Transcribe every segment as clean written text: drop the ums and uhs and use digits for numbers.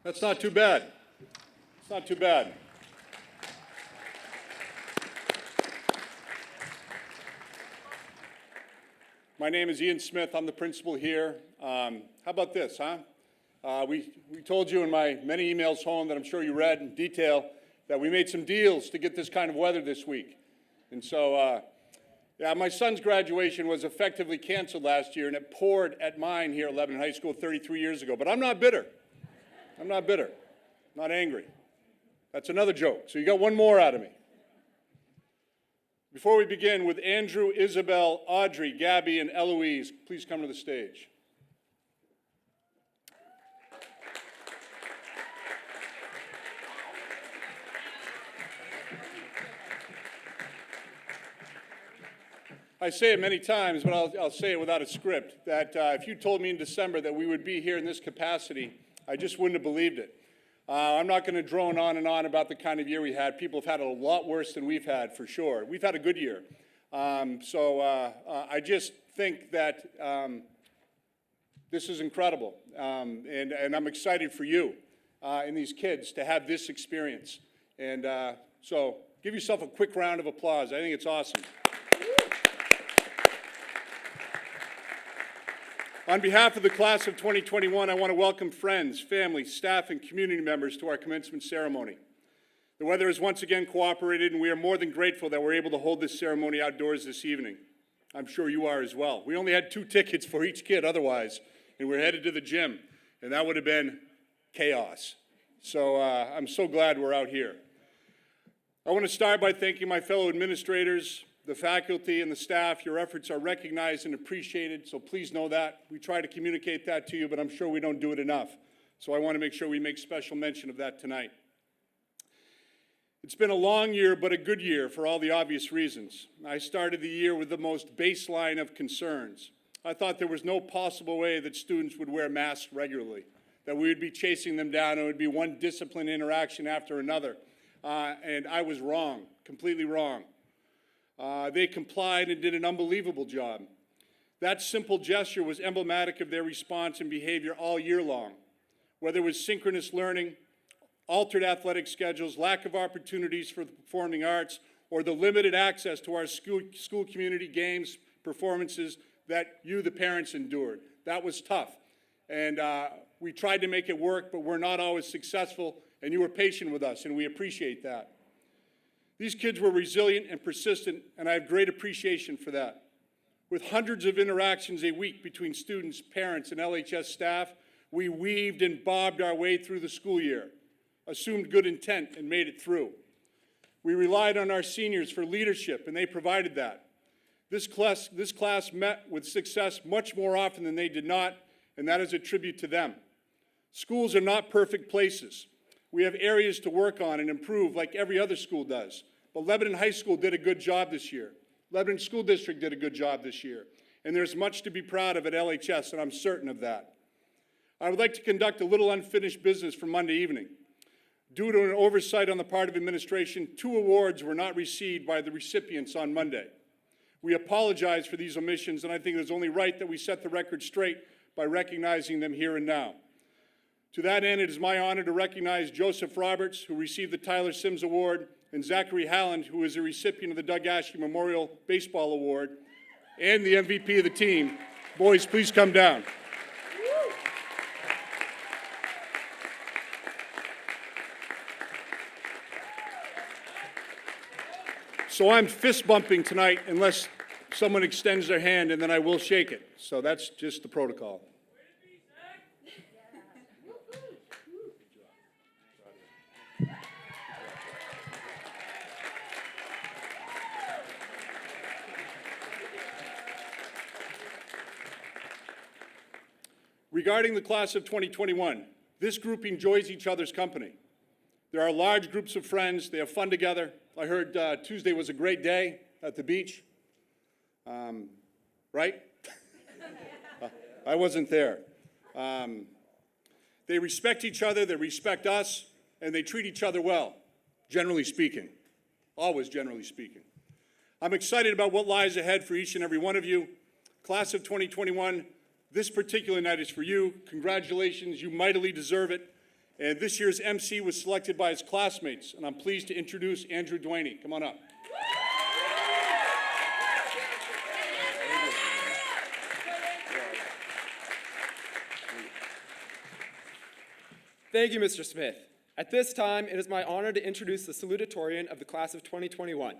That's not too bad. It's not too bad. My name is Ian Smith. I'm the principal here. How about this, huh? We told you in my many emails home that I'm sure you read in detail that we made some deals to get this kind of weather this week. And so, yeah, my son's graduation was effectively canceled last year, and it poured at mine here at Lebanon High School 33 years ago. But I'm not bitter. I'm not bitter. I'm not angry. That's another joke. So you got one more out of me. Before we begin, with Andrew, Isabel, Audrey, Gabby, and Eloise, please come to the stage. I say it many times, but I'll say it without a script, that if you told me in December that we would be here in this capacity, I just wouldn't have believed it. I'm not going to drone on and on about the kind of year we had. People have had it a lot worse than we've had, for sure. We've had a good year. I just think that this is incredible, and I'm excited for you and these kids to have this experience. And so give yourself a quick round of applause. I think it's awesome. On behalf of the class of 2021, I want to welcome friends, family, staff, and community members to our commencement ceremony. The weather has once again cooperated, and we are more than grateful that we're able to hold this ceremony outdoors this evening. I'm sure you are as well. We only had 2 tickets for each kid otherwise, and we're headed to the gym, and that would have been chaos. So I'm so glad we're out here. I want to start by thanking my fellow administrators, the faculty and the staff. Your efforts are recognized and appreciated, so please know that. We try to communicate that to you, but I'm sure we don't do it enough. So I want to make sure we make special mention of that tonight. It's been a long year, but a good year for all the obvious reasons. I started the year with the most baseline of concerns. I thought there was no possible way that students would wear masks regularly, that we would be chasing them down, and it would be one discipline interaction after another. And I was wrong, completely wrong. They complied and did an unbelievable job. That simple gesture was emblematic of their response and behavior all year long. Whether it was synchronous learning, altered athletic schedules, lack of opportunities for the performing arts, or the limited access to our school community games, performances that you, the parents, endured. That was tough. And we tried to make it work, but we're not always successful, and you were patient with us, and we appreciate that. These kids were resilient and persistent, and I have great appreciation for that. With hundreds of interactions a week between students, parents, and LHS staff, we weaved and bobbed our way through the school year, assumed good intent, and made it through. We relied on our seniors for leadership, and they provided that. This class met with success much more often than they did not, and that is a tribute to them. Schools are not perfect places. We have areas to work on and improve like every other school does. But Lebanon High School did a good job this year. Lebanon School District did a good job this year. And there's much to be proud of at LHS, and I'm certain of that. I would like to conduct a little unfinished business for Monday evening. Due to an oversight on the part of administration, 2 awards were not received by the recipients on Monday. We apologize for these omissions, and I think it is only right that we set the record straight by recognizing them here and now. To that end, it is my honor to recognize Joseph Roberts, who received the Tyler Sims Award, and Zachary Halland, who is a recipient of the Doug Ashby Memorial Baseball Award, and the MVP of the team. Boys, please come down. So I'm fist bumping tonight unless someone extends their hand, and then I will shake it. So that's just the protocol. Regarding the class of 2021, this group enjoys each other's company. There are large groups of friends. They have fun together. I heard Tuesday was a great day at the beach. Right? I wasn't there. They respect each other, they respect us, and they treat each other well, generally speaking. Always generally speaking. I'm excited about what lies ahead for each and every one of you. Class of 2021, this particular night is for you. Congratulations, you mightily deserve it. And this year's MC was selected by his classmates, and I'm pleased to introduce Andrew Duaney. Come on up. Thank you, Mr. Smith. At this time, it is my honor to introduce the salutatorian of the class of 2021.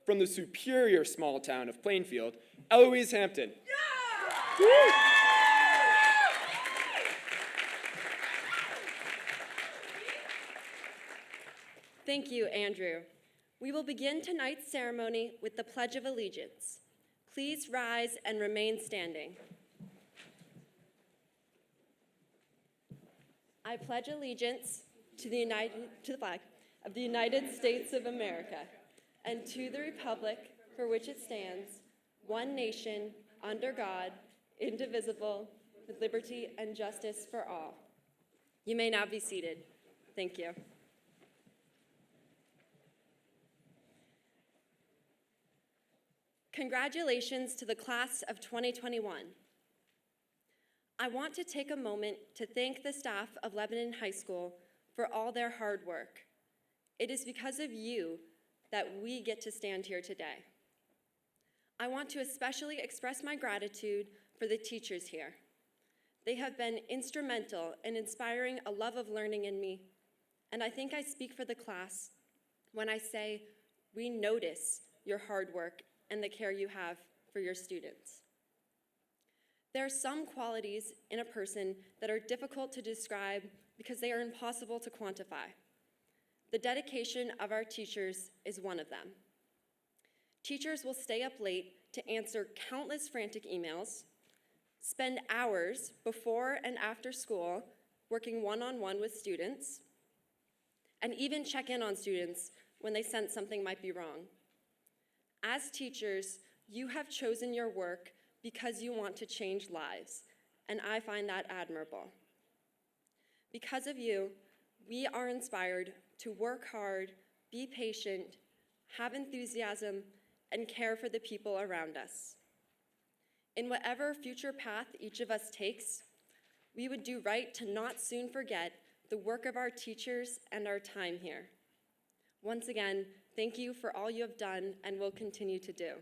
From the superior small town of Plainfield, Eloise Hampton. Yeah! Thank you, Andrew. We will begin tonight's ceremony with the Pledge of Allegiance. Please rise and remain standing. I pledge allegiance to the flag of the United States of America and to the republic for which it stands, one nation, under God, indivisible, with liberty and justice for all. You may now be seated. Thank you. Congratulations to the class of 2021. I want to take a moment to thank the staff of Lebanon High School for all their hard work. It is because of you that we get to stand here today. I want to especially express my gratitude for the teachers here. They have been instrumental in inspiring a love of learning in me, and I think I speak for the class when I say we notice your hard work and the care you have for your students. There are some qualities in a person that are difficult to describe because they are impossible to quantify. The dedication of our teachers is one of them. Teachers will stay up late to answer countless frantic emails, spend hours before and after school working one-on-one with students, and even check in on students when they sense something might be wrong. As teachers, you have chosen your work because you want to change lives, and I find that admirable. Because of you, we are inspired to work hard, be patient, have enthusiasm, and care for the people around us. In whatever future path each of us takes, we would do right to not soon forget the work of our teachers and our time here. Once again, thank you for all you have done and will continue to do.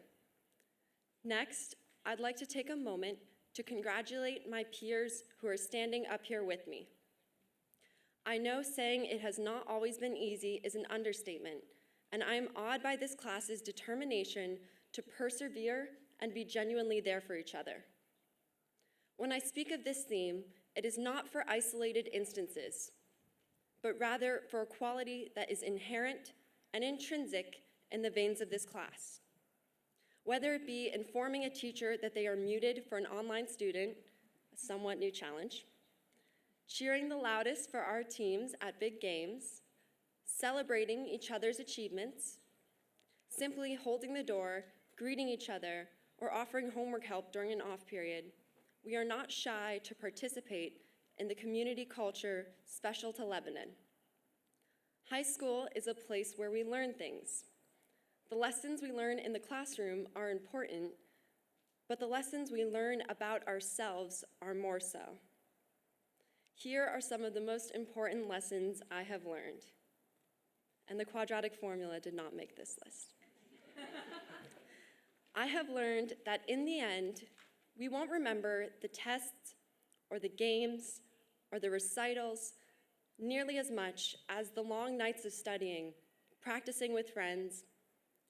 Next, I'd like to take a moment to congratulate my peers who are standing up here with me. I know saying it has not always been easy is an understatement, and I am awed by this class's determination to persevere and be genuinely there for each other. When I speak of this theme, it is not for isolated instances, but rather for a quality that is inherent and intrinsic in the veins of this class. Whether it be informing a teacher that they are muted for an online student, a somewhat new challenge, cheering the loudest for our teams at big games, celebrating each other's achievements, simply holding the door, greeting each other, or offering homework help during an off period, we are not shy to participate in the community culture special to Lebanon. High school is a place where we learn things. The lessons we learn in the classroom are important, but the lessons we learn about ourselves are more so. Here are some of the most important lessons I have learned. And the quadratic formula did not make this list. I have learned that in the end, we won't remember the tests or the games or the recitals nearly as much as the long nights of studying, practicing with friends,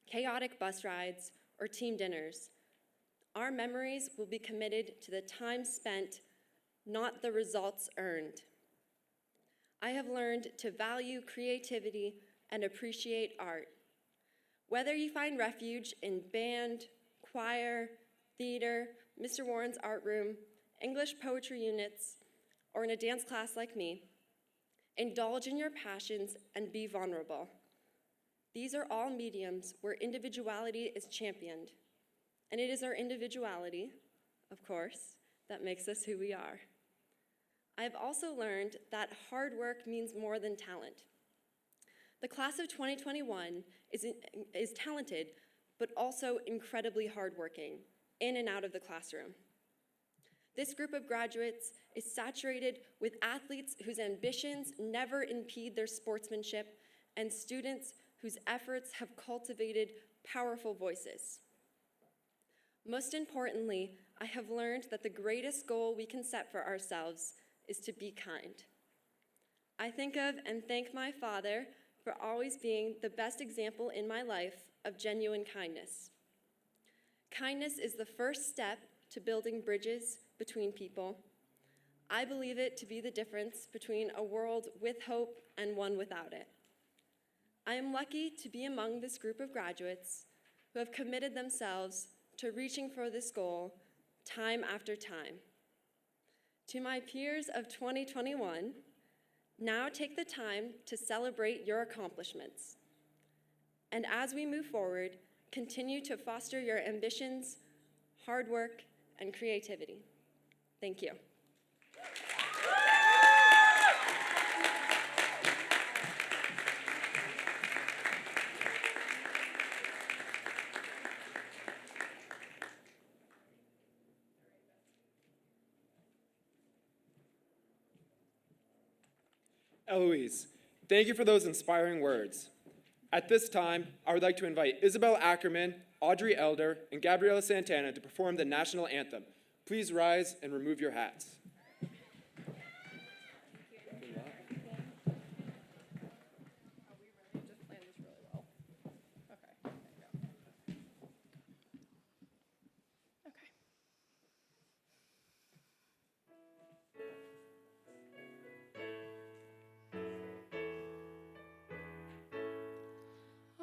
chaotic bus rides, or team dinners. Our memories will be committed to the time spent, not the results earned. I have learned to value creativity and appreciate art. Whether you find refuge in band, choir, theater, Mr. Warren's art room, English poetry units, or in a dance class like me, indulge in your passions and be vulnerable. These are all mediums where individuality is championed. And it is our individuality, of course, that makes us who we are. I have also learned that hard work means more than talent. The class of 2021 is talented, but also incredibly hardworking, in and out of the classroom. This group of graduates is saturated with athletes whose ambitions never impede their sportsmanship and students whose efforts have cultivated powerful voices. Most importantly, I have learned that the greatest goal we can set for ourselves is to be kind. I think of and thank my father for always being the best example in my life of genuine kindness. Kindness is the first step to building bridges between people. I believe it to be the difference between a world with hope and one without it. I am lucky to be among this group of graduates who have committed themselves to reaching for this goal time after time. To my peers of 2021, now take the time to celebrate your accomplishments. And as we move forward, continue to foster your ambitions, hard work, and creativity. Thank you. Eloise, thank you for those inspiring words. At this time, I would like to invite Isabel Ackerman, Audrey Elder, and Gabriela Santana to perform the national anthem. Please rise and remove your hats.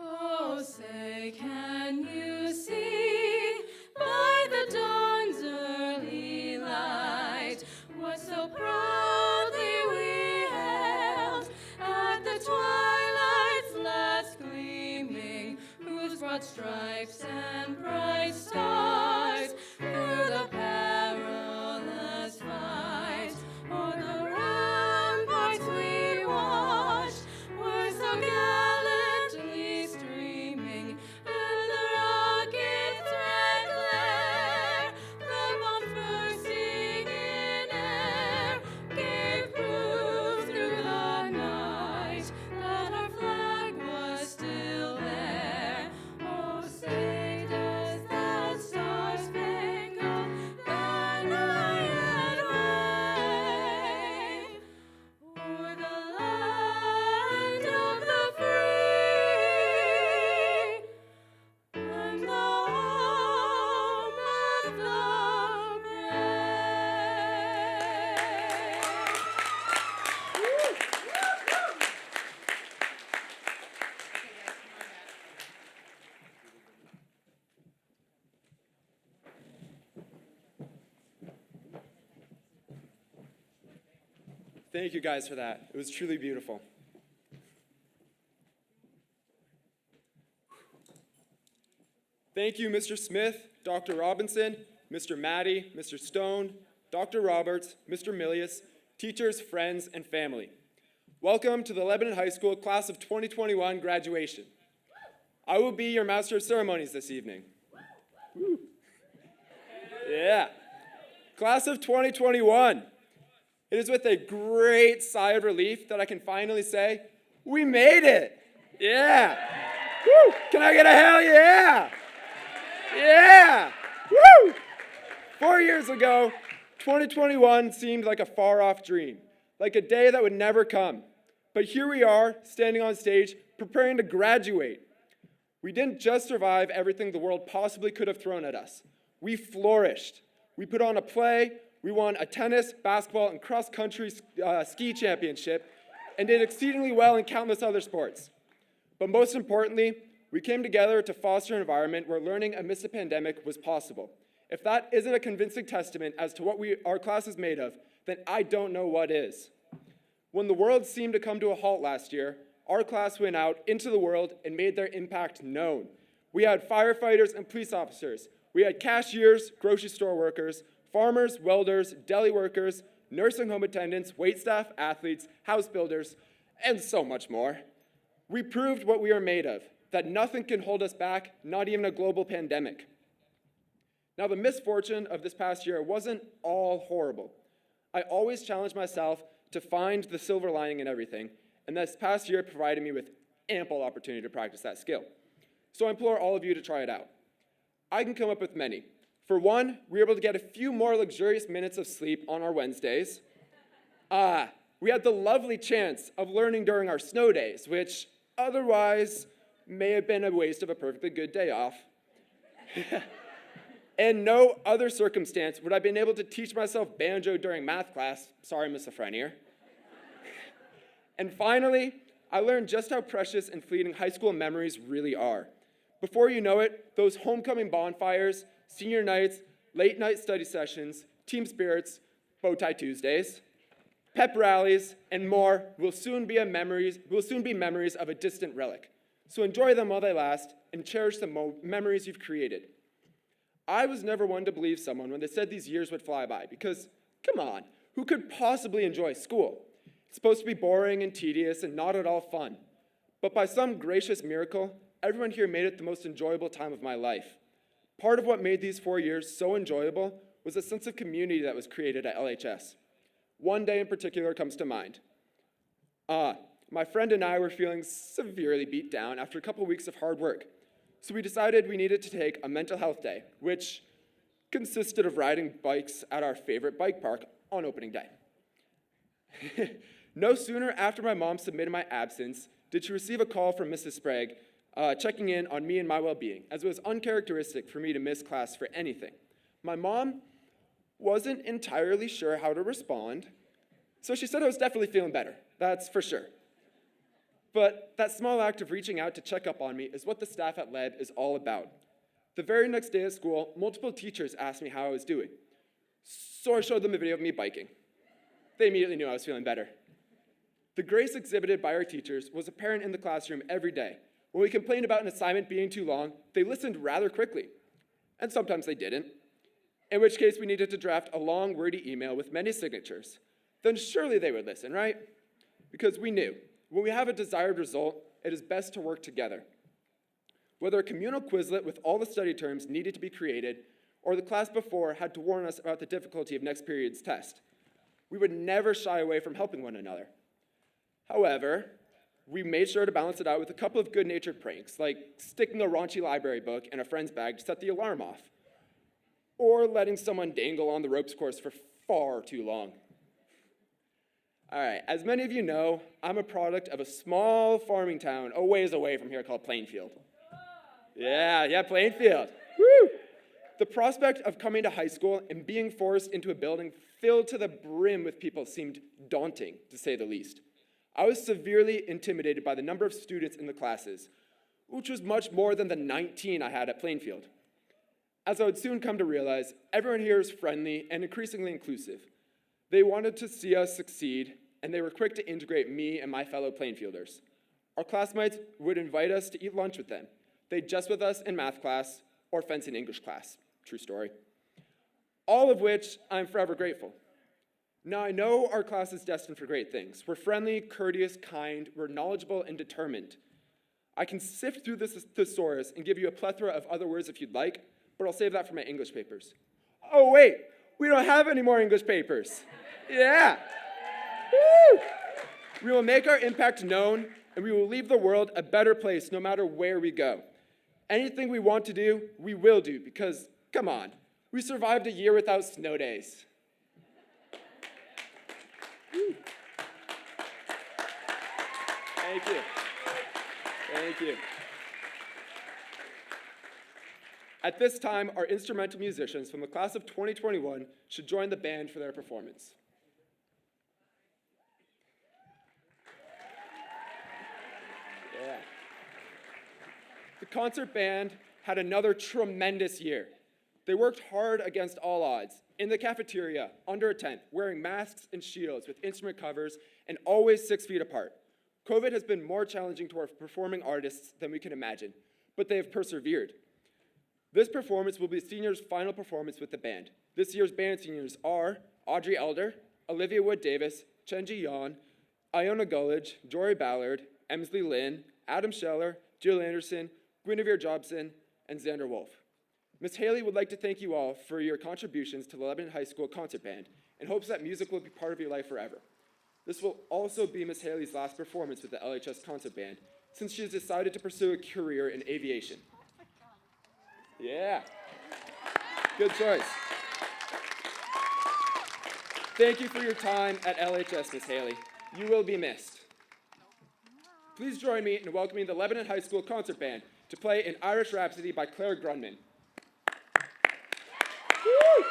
Oh, say, can you see by the dawn's early light what so proudly we hailed at the twilight's last gleaming, whose broad stripes and bright stars through the perilous fight o'er the ramparts we watched were so gallantly streaming, and the rocket's red glare, the bomb bursting in air, gave proof through the night that our flag was still there. Oh, say does that star-spangled banner yet wave o'er the land of the free and the home of the brave? Thank you guys for that. It was truly beautiful. Thank you, Mr. Smith, Dr. Robinson, Mr. Maddie, Mr. Stone, Dr. Roberts, Mr. Milius, teachers, friends, and family. Welcome to the Lebanon High School Class of 2021 graduation. I will be your Master of Ceremonies this evening. Woo. Yeah. Class of 2021. It is with a great sigh of relief that I can finally say, we made it. Yeah. Woo. Can I get a hell yeah? Yeah. Woo. 4 years ago, 2021 seemed like a far-off dream, like a day that would never come. But here we are, standing on stage, preparing to graduate. We didn't just survive everything the world possibly could have thrown at us. We flourished. We put on a play, we won a tennis, basketball, and cross-country ski championship, and did exceedingly well in countless other sports. But most importantly, we came together to foster an environment where learning amidst a pandemic was possible. If that isn't a convincing testament as to what our class is made of, then I don't know what is. When the world seemed to come to a halt last year, our class went out into the world and made their impact known. We had firefighters and police officers. We had cashiers, grocery store workers, farmers, welders, deli workers, nursing home attendants, waitstaff, athletes, house builders, and so much more. We proved what we are made of, that nothing can hold us back, not even a global pandemic. Now, the misfortune of this past year wasn't all horrible. I always challenge myself to find the silver lining in everything, and this past year provided me with ample opportunity to practice that skill. So I implore all of you to try it out. I can come up with many. For one, we were able to get a few more luxurious minutes of sleep on our Wednesdays. We had the lovely chance of learning during our snow days, which otherwise may have been a waste of a perfectly good day off. In no other circumstance would I have been able to teach myself banjo during math class. Sorry, Miss Lafreniere. And finally, I learned just how precious and fleeting high school memories really are. Before you know it, those homecoming bonfires, senior nights, late night study sessions, team spirits, bow tie Tuesdays, pep rallies, and more will soon be memories of a distant relic. So enjoy them while they last and cherish the memories you've created. I was never one to believe someone when they said these years would fly by because, come on, who could possibly enjoy school? It's supposed to be boring and tedious and not at all fun. But by some gracious miracle, everyone here made it the most enjoyable time of my life. Part of what made these 4 years so enjoyable was a sense of community that was created at LHS. One day in particular comes to mind. My friend and I were feeling severely beat down after a couple weeks of hard work. So we decided we needed to take a mental health day, which consisted of riding bikes at our favorite bike park on opening day. No sooner after my mom submitted my absence did she receive a call from Mrs. Sprague checking in on me and my well-being, as it was uncharacteristic for me to miss class for anything. My mom wasn't entirely sure how to respond, so she said I was definitely feeling better, that's for sure. But that small act of reaching out to check up on me is what the staff at Leb is all about. The very next day at school, multiple teachers asked me how I was doing. So I showed them a video of me biking. They immediately knew I was feeling better. The grace exhibited by our teachers was apparent in the classroom every day. When we complained about an assignment being too long, they listened rather quickly. And sometimes they didn't, in which case we needed to draft a long, wordy email with many signatures. Then surely they would listen, right? Because we knew, when we have a desired result, it is best to work together. Whether a communal Quizlet with all the study terms needed to be created, or the class before had to warn us about the difficulty of next period's test, we would never shy away from helping one another. However, we made sure to balance it out with a couple of good-natured pranks, like sticking a raunchy library book in a friend's bag to set the alarm off, or letting someone dangle on the ropes course for far too long. All right, as many of you know, I'm a product of a small farming town a ways away from here called Plainfield. Yeah, Plainfield. Woo! The prospect of coming to high school and being forced into a building filled to the brim with people seemed daunting, to say the least. I was severely intimidated by the number of students in the classes, which was much more than the 19 I had at Plainfield. As I would soon come to realize, everyone here is friendly and increasingly inclusive. They wanted to see us succeed, and they were quick to integrate me and my fellow Plainfielders. Our classmates would invite us to eat lunch with them. They'd just with us in math class or fencing English class. True story. All of which I'm forever grateful. Now, I know our class is destined for great things. We're friendly, courteous, kind, we're knowledgeable, and determined. I can sift through this thesaurus and give you a plethora of other words if you'd like, but I'll save that for my English papers. Oh, wait, we don't have any more English papers. Yeah. Woo! We will make our impact known, and we will leave the world a better place no matter where we go. Anything we want to do, we will do, because, come on, we survived a year without snow days. Woo. Thank you. Thank you. At this time, our instrumental musicians from the class of 2021 should join the band for their performance. Yeah. The concert band had another tremendous year. They worked hard against all odds, in the cafeteria, under a tent, wearing masks and shields with instrument covers, and always 6 feet apart. COVID has been more challenging to our performing artists than we can imagine, but they have persevered. This performance will be the seniors' final performance with the band. This year's band seniors are Audrey Elder, Olivia Wood-Davis, Chenji Yan, Iona Gullidge, Jory Ballard, Emsley Lynn, Adam Scheller, Jill Anderson, Guinevere Jobson, and Xander Wolf. Ms. Haley would like to thank you all for your contributions to the Lebanon High School Concert Band and hopes that music will be part of your life forever. This will also be Ms. Haley's last performance with the LHS Concert Band since she has decided to pursue a career in aviation. Yeah, good choice. Thank you for your time at LHS, Ms. Haley. You will be missed. Please join me in welcoming the Lebanon High School Concert Band to play an Irish Rhapsody by Claire Grunman. Woo!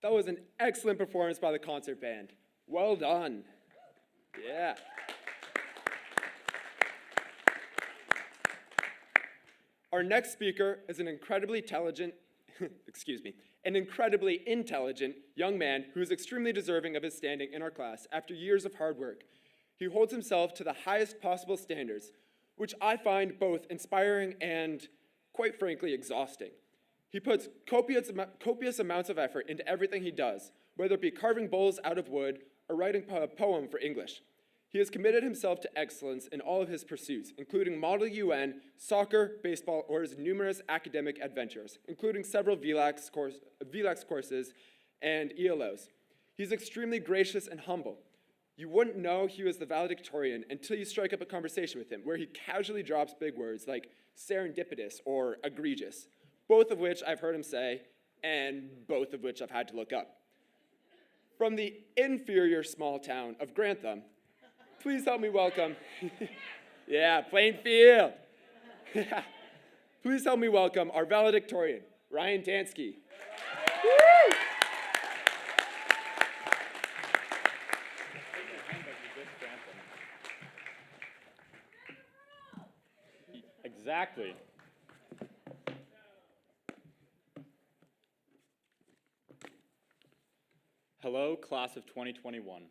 That was an excellent performance by the concert band. Well done. Yeah. Our next speaker is an incredibly intelligent, an incredibly intelligent young man who is extremely deserving of his standing in our class after years of hard work. He holds himself to the highest possible standards, which I find both inspiring and, quite frankly, exhausting. He puts copious amounts of effort into everything he does, whether it be carving bowls out of wood or writing a poem for English. He has committed himself to excellence in all of his pursuits, including Model UN, soccer, baseball, or his numerous academic adventures, including several VLAX courses and ELOs. He's extremely gracious and humble. You wouldn't know he was the valedictorian until you strike up a conversation with him, where he casually drops big words like serendipitous or egregious, both of which I've heard him say, and both of which I've had to look up. From the inferior small town of Grantham, please help me welcome, yeah, Plainfield. Please help me welcome our valedictorian, Ryan Tansky. Woo! Exactly. Hello, class of 2021.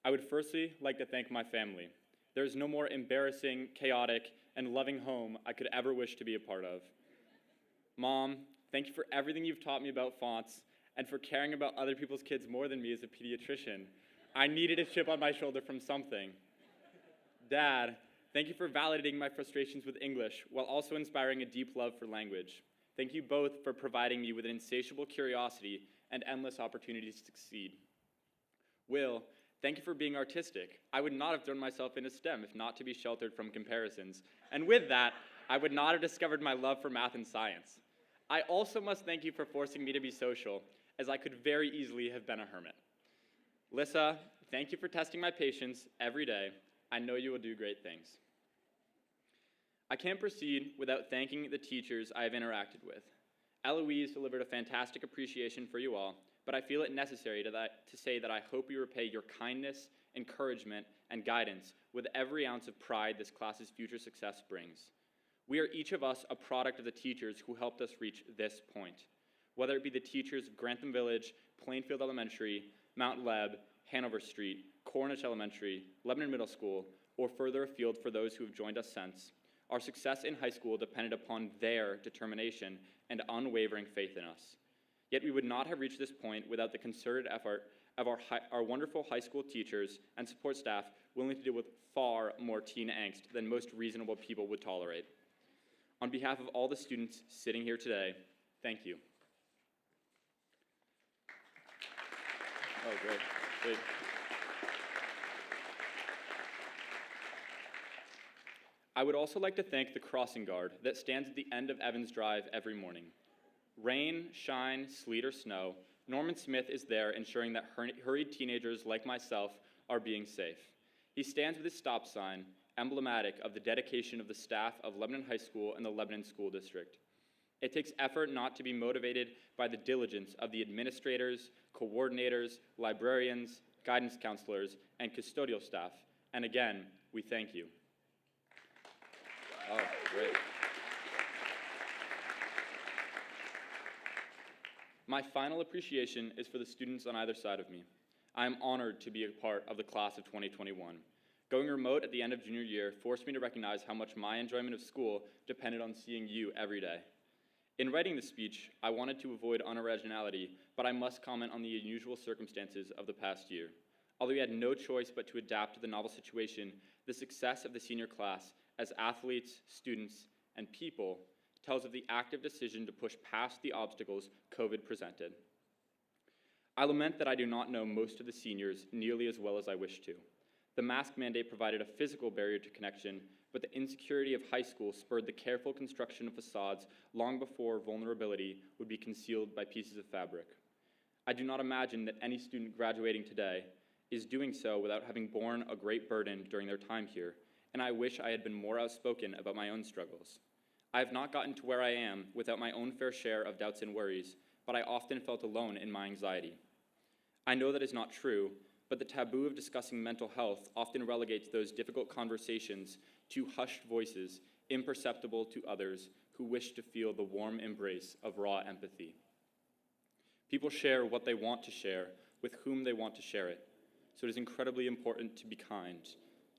I would firstly like to thank my family. There is no more embarrassing, chaotic, and loving home I could ever wish to be a part of. Mom, thank you for everything you've taught me about fonts and for caring about other people's kids more than me as a pediatrician. I needed a chip on my shoulder from something. Dad, thank you for validating my frustrations with English while also inspiring a deep love for language. Thank you both for providing me with an insatiable curiosity and endless opportunities to succeed. Will, thank you for being artistic. I would not have thrown myself into STEM if not to be sheltered from comparisons. And with that, I would not have discovered my love for math and science. I also must thank you for forcing me to be social, as I could very easily have been a hermit. Lissa, thank you for testing my patience every day. I know you will do great things. I can't proceed without thanking the teachers I have interacted with. Eloise delivered a fantastic appreciation for you all, but I feel it necessary to say that I hope you repay your kindness, encouragement, and guidance with every ounce of pride this class's future success brings. We are each of us a product of the teachers who helped us reach this point, whether it be the teachers of Grantham Village, Plainfield Elementary, Mount Leb, Hanover Street, Cornish Elementary, Lebanon Middle School, or further afield for those who have joined us since. Our success in high school depended upon their determination and unwavering faith in us. Yet we would not have reached this point without the concerted effort of our wonderful high school teachers and support staff willing to deal with far more teen angst than most reasonable people would tolerate. On behalf of all the students sitting here today, thank you. Oh, great. Great. I would also like to thank the crossing guard that stands at the end of Evans Drive every morning. Rain, shine, sleet, or snow, Norman Smith is there ensuring that hurried teenagers like myself are being safe. He stands with his stop sign, emblematic of the dedication of the staff of Lebanon High School and the Lebanon School District. It takes effort not to be motivated by the diligence of the administrators, coordinators, librarians, guidance counselors, and custodial staff. And again, we thank you. Oh, great. My final appreciation is for the students on either side of me. I am honored to be a part of the class of 2021. Going remote at the end of junior year forced me to recognize how much my enjoyment of school depended on seeing you every day. In writing this speech, I wanted to avoid unoriginality, but I must comment on the unusual circumstances of the past year. Although we had no choice but to adapt to the novel situation, the success of the senior class as athletes, students, and people tells of the active decision to push past the obstacles COVID presented. I lament that I do not know most of the seniors nearly as well as I wish to. The mask mandate provided a physical barrier to connection, but the insecurity of high school spurred the careful construction of facades long before vulnerability would be concealed by pieces of fabric. I do not imagine that any student graduating today is doing so without having borne a great burden during their time here, and I wish I had been more outspoken about my own struggles. I have not gotten to where I am without my own fair share of doubts and worries, but I often felt alone in my anxiety. I know that is not true, but the taboo of discussing mental health often relegates those difficult conversations to hushed voices, imperceptible to others who wish to feel the warm embrace of raw empathy. People share what they want to share with whom they want to share it, so it is incredibly important to be kind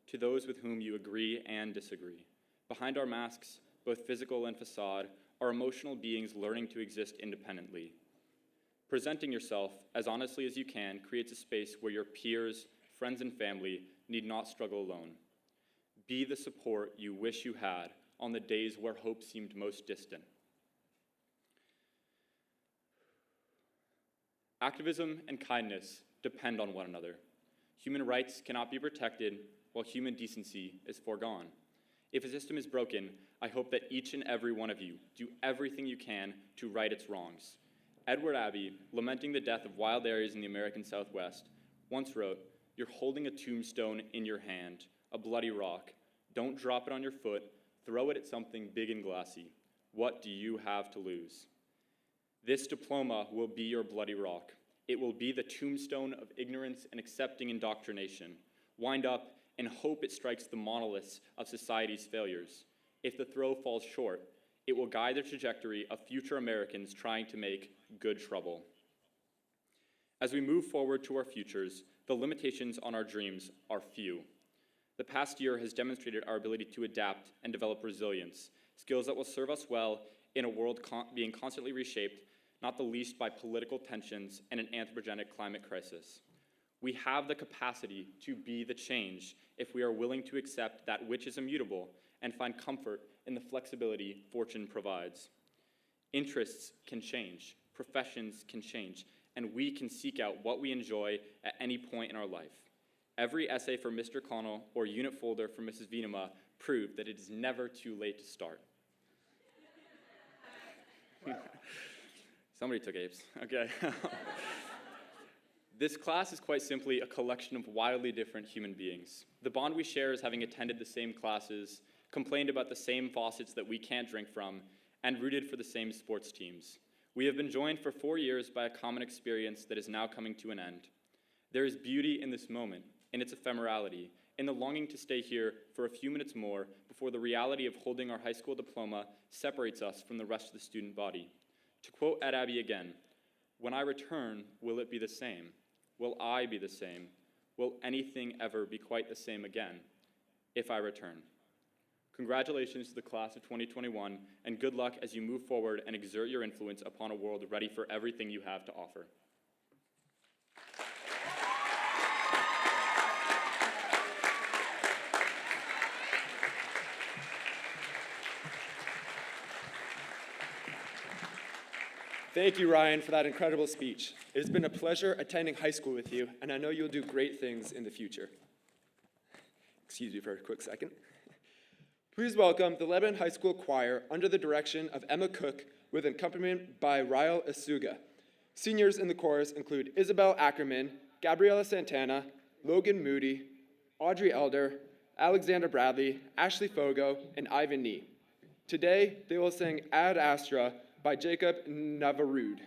to those with whom you agree and disagree. Behind our masks, both physical and facade, are emotional beings learning to exist independently. Presenting yourself as honestly as you can creates a space where your peers, friends, and family need not struggle alone. Be the support you wish you had on the days where hope seemed most distant. Activism and kindness depend on one another. Human rights cannot be protected while human decency is foregone. If a system is broken, I hope that each and every one of you do everything you can to right its wrongs. Edward Abbey, lamenting the death of wild areas in the American Southwest, once wrote, "You're holding a tombstone in your hand, a bloody rock. Don't drop it on your foot, throw it at something big and glassy. What do you have to lose?" This diploma will be your bloody rock. It will be the tombstone of ignorance and accepting indoctrination. Wind up and hope it strikes the monoliths of society's failures. If the throw falls short, it will guide the trajectory of future Americans trying to make good trouble. As we move forward to our futures, the limitations on our dreams are few. The past year has demonstrated our ability to adapt and develop resilience, skills that will serve us well in a world being constantly reshaped, not the least by political tensions and an anthropogenic climate crisis. We have the capacity to be the change if we are willing to accept that which is immutable and find comfort in the flexibility fortune provides. Interests can change, professions can change, and we can seek out what we enjoy at any point in our life. Every essay for Mr. Connell or unit folder for Mrs. Venema proved that it is never too late to start. Somebody took apes, okay. This class is quite simply a collection of wildly different human beings. The bond we share is having attended the same classes, complained about the same faucets that we can't drink from, and rooted for the same sports teams. We have been joined for 4 years by a common experience that is now coming to an end. There is beauty in this moment, in its ephemerality, in the longing to stay here for a few minutes more before the reality of holding our high school diploma separates us from the rest of the student body. To quote Ed Abbey again, "When I return, will it be the same? Will I be the same? Will anything ever be quite the same again if I return?" Congratulations to the class of 2021, and good luck as you move forward and exert your influence upon a world ready for everything you have to offer. Thank you, Ryan, for that incredible speech. It has been a pleasure attending high school with you, and I know you'll do great things in the future. Excuse me for a quick second. Please welcome the Lebanon High School Choir under the direction of Emma Cook with accompaniment by Ryle Asuga. Seniors in the chorus include Isabel Ackerman, Gabriela Santana, Logan Moody, Audrey Elder, Alexander Bradley, Ashley Fogo, and Ivan Nee. Today, they will sing Ad Astra by Jacob Navarud.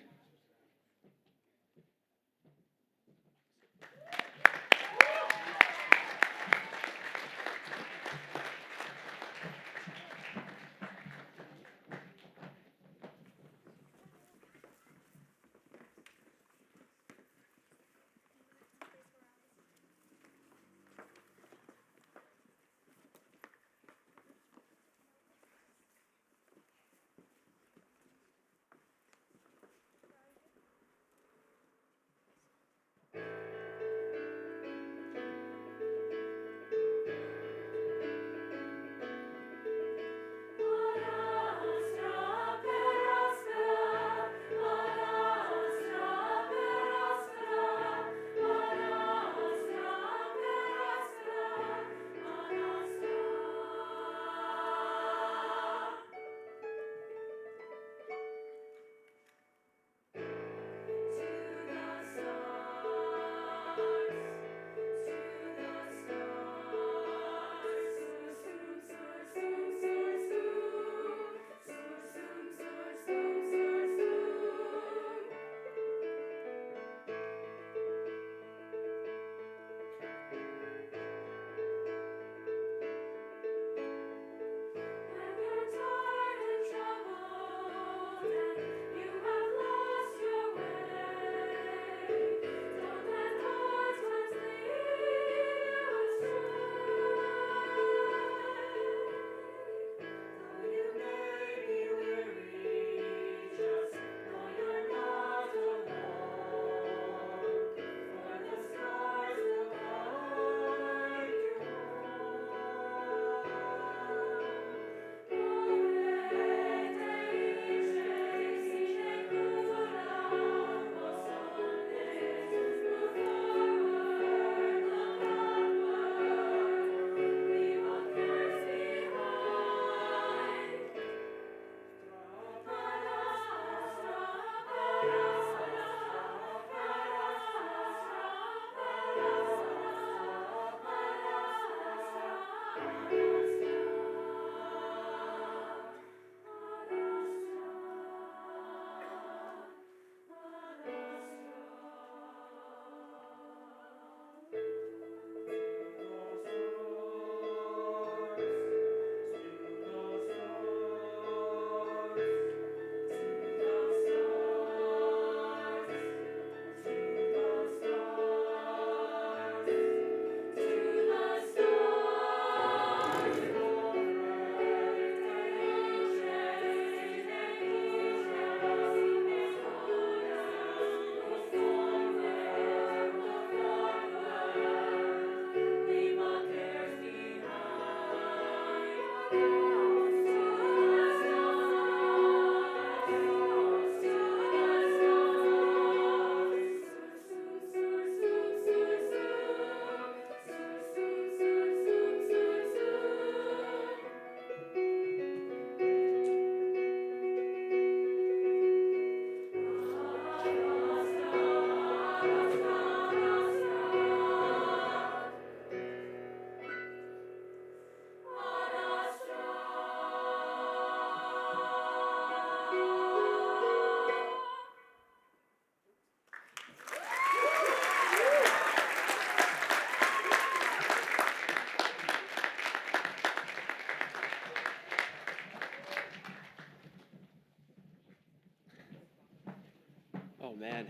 Oh man,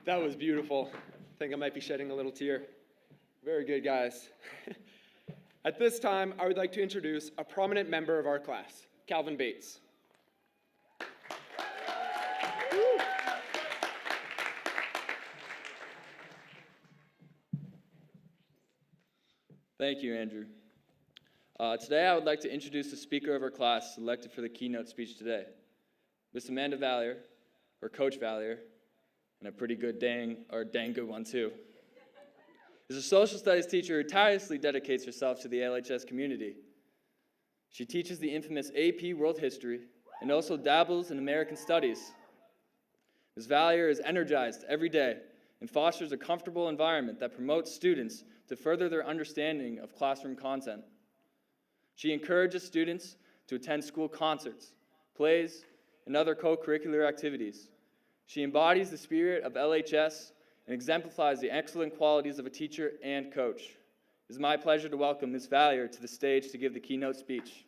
that was beautiful. I think I might be shedding a little tear. Very good, guys. At this time, I would like to introduce a prominent member of our class, Calvin Bates. Thank you, Andrew. Today, I would like to introduce the speaker of our class selected for the keynote speech today, Miss Amanda Valier, or Coach Valier, and a pretty good dang good one too, is a social studies teacher who tirelessly dedicates herself to the LHS community. She teaches the infamous AP World History and also dabbles in American Studies. Ms. Valier is energized every day and fosters a comfortable environment that promotes students to further their understanding of classroom content. She encourages students to attend school concerts, plays, and other co-curricular activities. She embodies the spirit of LHS and exemplifies the excellent qualities of a teacher and coach. It is my pleasure to welcome Ms. Valier to the stage to give the keynote speech.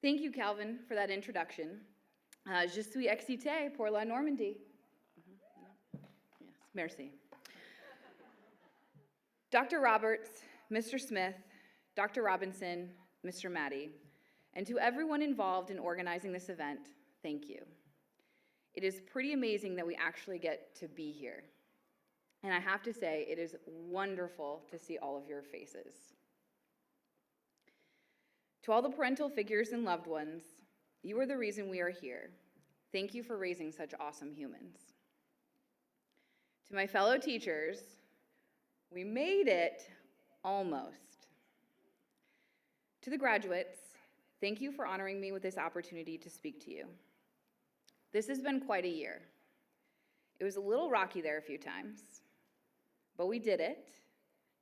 Thank you, Calvin, for that introduction. Je suis excitée pour la Normandie. Yes, merci. Dr. Roberts, Mr. Smith, Dr. Robinson, Mr. Maddie, and to everyone involved in organizing this event, thank you. It is pretty amazing that we actually get to be here. And I have to say, it is wonderful to see all of your faces. To all the parental figures and loved ones, you are the reason we are here. Thank you for raising such awesome humans. To my fellow teachers, we made it almost. To the graduates, thank you for honoring me with this opportunity to speak to you. This has been quite a year. It was a little rocky there a few times, but we did it.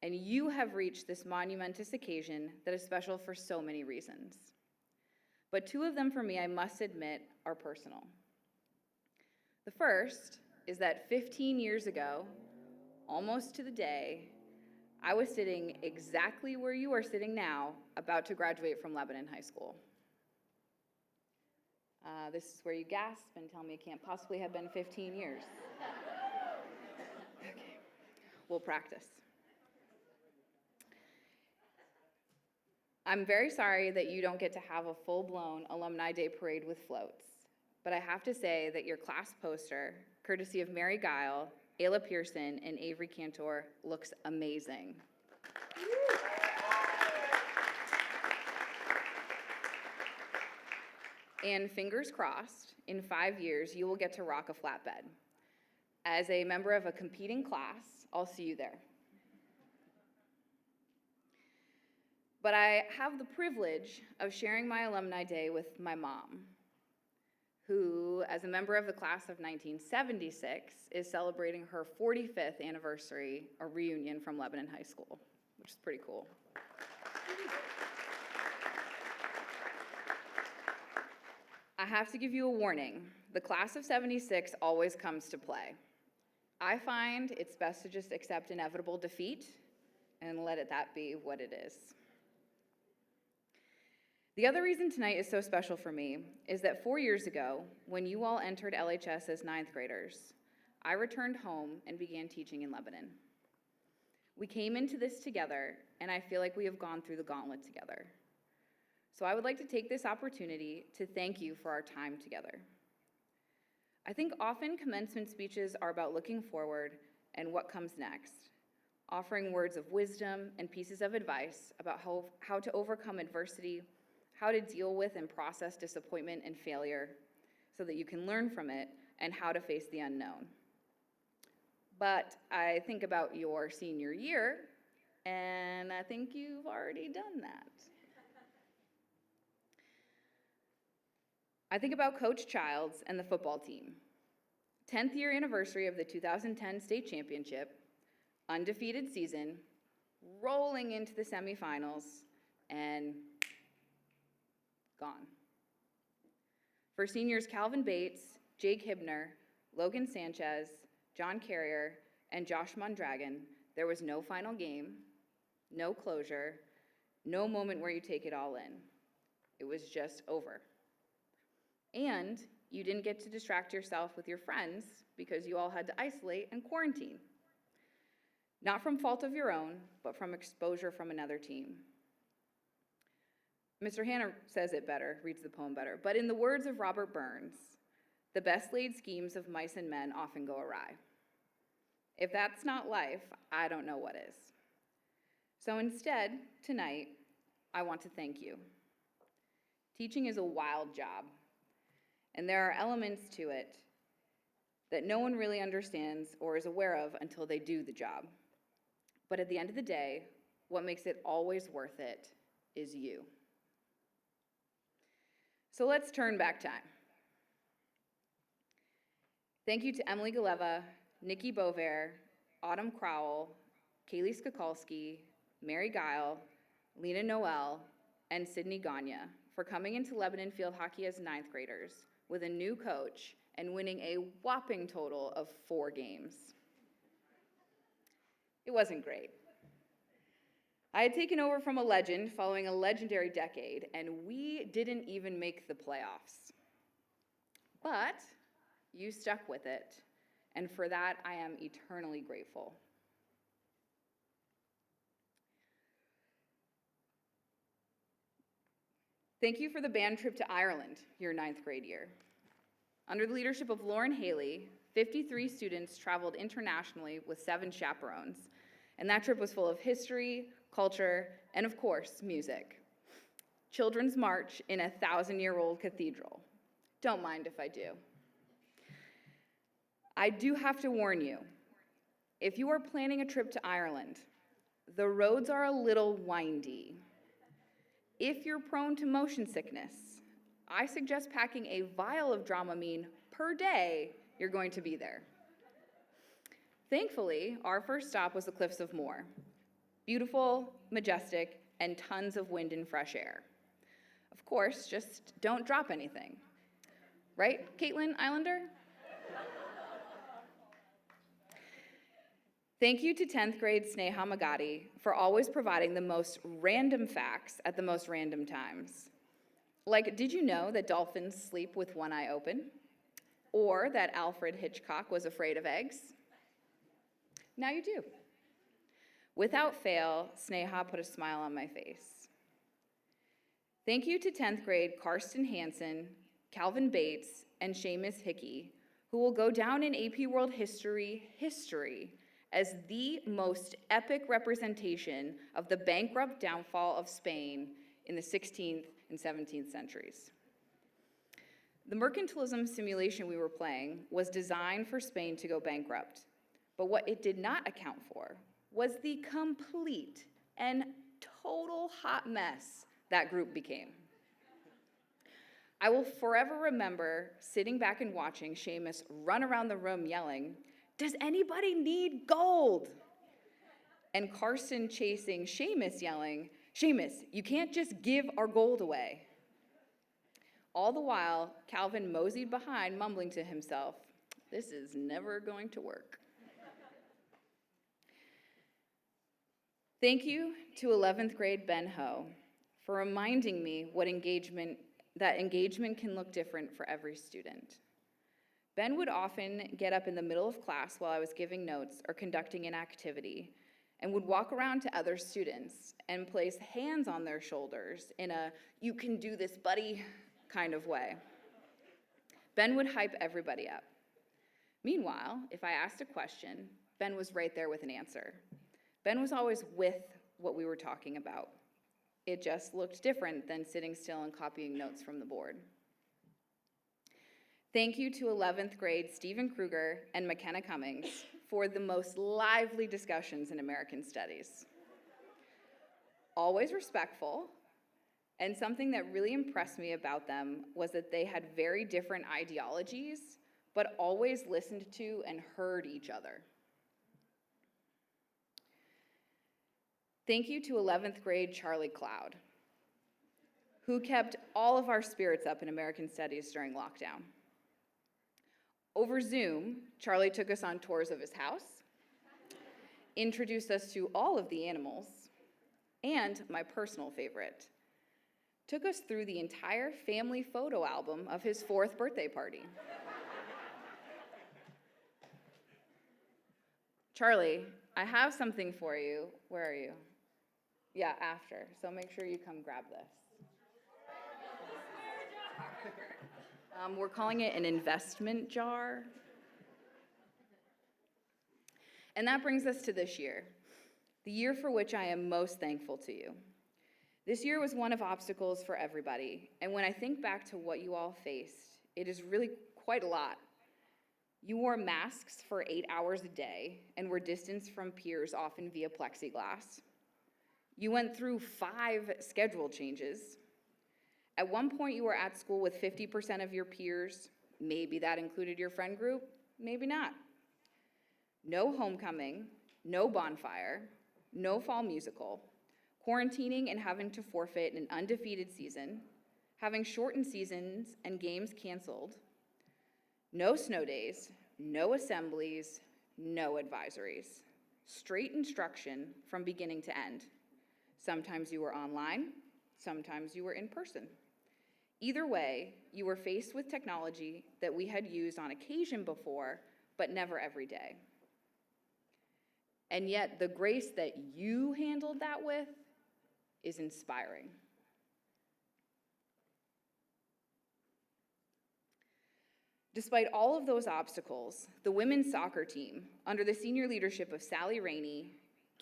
And you have reached this monumentous occasion that is special for so many reasons. But two of them for me, I must admit, are personal. The first is that 15 years ago, almost to the day, I was sitting exactly where you are sitting now, about to graduate from Lebanon High School. This is where you gasp and tell me it can't possibly have been 15 years. Okay, we'll practice. I'm very sorry that you don't get to have a full-blown Alumni Day parade with floats, but I have to say that your class poster, courtesy of Mary Guile, Ayla Pearson, and Avery Cantor, looks amazing. And fingers crossed, in 5 years, you will get to rock a flatbed. As a member of a competing class, I'll see you there. But I have the privilege of sharing my Alumni Day with my mom, who, as a member of the class of 1976, is celebrating her 45th anniversary, a reunion from Lebanon High School, which is pretty cool. I have to give you a warning. The class of 76 always comes to play. I find it's best to just accept inevitable defeat and let that be what it is. The other reason tonight is so special for me is that 4 years ago, when you all entered LHS as 9th graders, I returned home and began teaching in Lebanon. We came into this together, and I feel like we have gone through the gauntlet together. So I would like to take this opportunity to thank you for our time together. I think often commencement speeches are about looking forward and what comes next, offering words of wisdom and pieces of advice about how to overcome adversity, how to deal with and process disappointment and failure so that you can learn from it, and how to face the unknown. But I think about your senior year, and I think you've already done that. I think about Coach Childs and the football team. 10th year anniversary of the 2010 state championship, undefeated season, rolling into the semifinals, and gone. For seniors Calvin Bates, Jake Hibner, Logan Sanchez, John Carrier, and Josh Mondragon, there was no final game, no closure, no moment where you take it all in. It was just over. And you didn't get to distract yourself with your friends because you all had to isolate and quarantine. Not from fault of your own, but from exposure from another team. Mr. Hanna says it better, reads the poem better, but in the words of Robert Burns, the best laid schemes of mice and men often go awry. If that's not life, I don't know what is. So instead, tonight, I want to thank you. Teaching is a wild job, and there are elements to it that no one really understands or is aware of until they do the job. But at the end of the day, what makes it always worth it is you. So let's turn back time. Thank you to Emily Galeva, Nikki Bover, Autumn Crowell, Kaylee Skakalski, Mary Guile, Lena Noel, and Sydney Gagne for coming into Lebanon field hockey as ninth graders with a new coach and winning a whopping total of 4 games. It wasn't great. I had taken over from a legend following a legendary decade, and we didn't even make the playoffs. But you stuck with it, and for that I am eternally grateful. Thank you for the band trip to Ireland your 9th grade year. Under the leadership of Lauren Haley, 53 students traveled internationally with 7 chaperones, and that trip was full of history, culture, and of course, music. Children's March in a 1,000-year-old cathedral. Don't mind if I do. I do have to warn you, if you are planning a trip to Ireland, the roads are a little windy. If you're prone to motion sickness, I suggest packing a vial of Dramamine per day you're going to be there. Thankfully, our first stop was the Cliffs of Moher. Beautiful, majestic, and tons of wind and fresh air. Of course, just don't drop anything. Right, Caitlin Islander? Thank you to 10th grade Sneha Magadi for always providing the most random facts at the most random times. Like, did you know that dolphins sleep with one eye open? Or that Alfred Hitchcock was afraid of eggs? Now you do. Without fail, Sneha put a smile on my face. Thank you to 10th grade Karsten Hansen, Calvin Bates, and Seamus Hickey, who will go down in AP World History as the most epic representation of the bankrupt downfall of Spain in the 16th and 17th centuries. The mercantilism simulation we were playing was designed for Spain to go bankrupt, but what it did not account for was the complete and total hot mess that group became. I will forever remember sitting back and watching Seamus run around the room yelling, "Does anybody need gold?" And Carson chasing Seamus yelling, "Seamus, you can't just give our gold away." All the while, Calvin moseyed behind, mumbling to himself, "This is never going to work." Thank you to 11th grade Ben Ho for reminding me that engagement can look different for every student. Ben would often get up in the middle of class while I was giving notes or conducting an activity and would walk around to other students and place hands on their shoulders in a "you can do this, buddy" kind of way. Ben would hype everybody up. Meanwhile, if I asked a question, Ben was right there with an answer. Ben was always with what we were talking about. It just looked different than sitting still and copying notes from the board. Thank you to 11th grade Stephen Kruger and McKenna Cummings for the most lively discussions in American Studies. Always respectful, and something that really impressed me about them was that they had very different ideologies, but always listened to and heard each other. Thank you to 11th grade Charlie Cloud, who kept all of our spirits up in American Studies during lockdown. Over Zoom, Charlie took us on tours of his house, introduced us to all of the animals, and my personal favorite, took us through the entire family photo album of his 4th birthday party. Charlie, I have something for you. Where are you? Yeah, after. So make sure you come grab this. We're calling it an investment jar. And that brings us to this year, the year for which I am most thankful to you. This year was one of obstacles for everybody, and when I think back to what you all faced, it is really quite a lot. You wore masks for 8 hours a day and were distanced from peers, often via plexiglass. You went through 5 schedule changes. At one point, you were at school with 50% of your peers. Maybe that included your friend group, maybe not. No homecoming, no bonfire, no fall musical, quarantining and having to forfeit an undefeated season, having shortened seasons and games canceled, no snow days, no assemblies, no advisories. Straight instruction from beginning to end. Sometimes you were online, sometimes you were in person. Either way, you were faced with technology that we had used on occasion before, but never every day. And yet, the grace that you handled that with is inspiring. Despite all of those obstacles, the women's soccer team, under the senior leadership of Sally Rainey,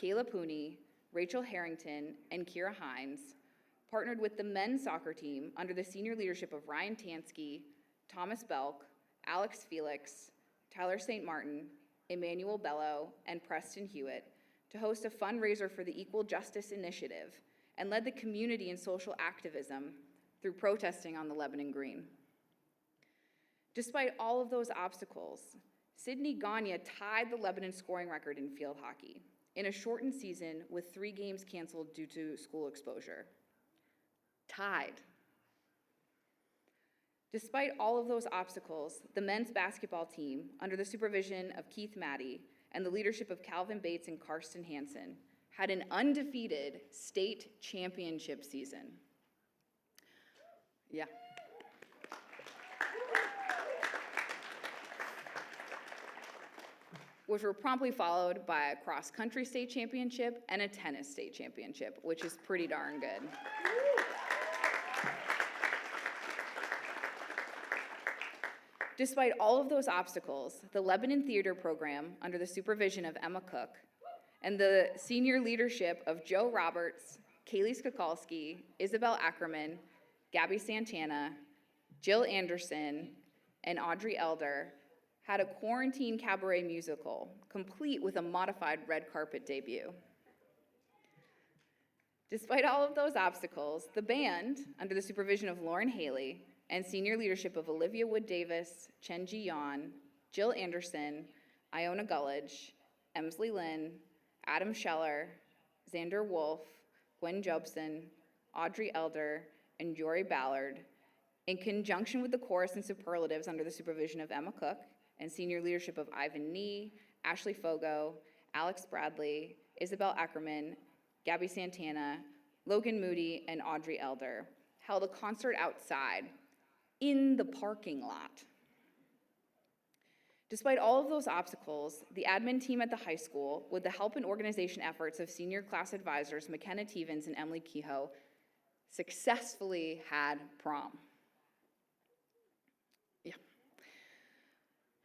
Kayla Pooney, Rachel Harrington, and Kira Hines, partnered with the men's soccer team under the senior leadership of Ryan Tansky, Thomas Belk, Alex Felix, Tyler St. Martin, Emmanuel Bello, and Preston Hewitt to host a fundraiser for the Equal Justice Initiative and led the community in social activism through protesting on the Lebanon Green. Despite all of those obstacles, Sydney Gagne tied the Lebanon scoring record in field hockey in a shortened season with 3 games canceled due to school exposure. Tied. Despite all of those obstacles, the men's basketball team, under the supervision of Keith Maddie and the leadership of Calvin Bates and Karsten Hansen, had an undefeated state championship season. Yeah. Which were promptly followed by a cross-country state championship and a tennis state championship, which is pretty darn good. Despite all of those obstacles, the Lebanon Theater Program, under the supervision of Emma Cook, and the senior leadership of Joe Roberts, Kaylee Skakalski, Isabel Ackerman, Gabby Santana, Jill Anderson, and Audrey Elder, had a quarantine cabaret musical, complete with a modified red carpet debut. Despite all of those obstacles, the band, under the supervision of Lauren Haley and senior leadership of Olivia Wood-Davis, Chen Ji-Yon, Jill Anderson, Iona Gullidge, Emsley Lynn, Adam Scheller, Xander Wolf, Gwen Jobson, Audrey Elder, and Jory Ballard, in conjunction with the chorus and superlatives under the supervision of Emma Cook and senior leadership of Ivan Nee, Ashley Fogo, Alex Bradley, Isabel Ackerman, Gabby Santana, Logan Moody, and Audrey Elder, held a concert outside in the parking lot. Despite all of those obstacles, the admin team at the high school, with the help and organization efforts of senior class advisors McKenna Tevens and Emily Kehoe, successfully had prom. Yeah.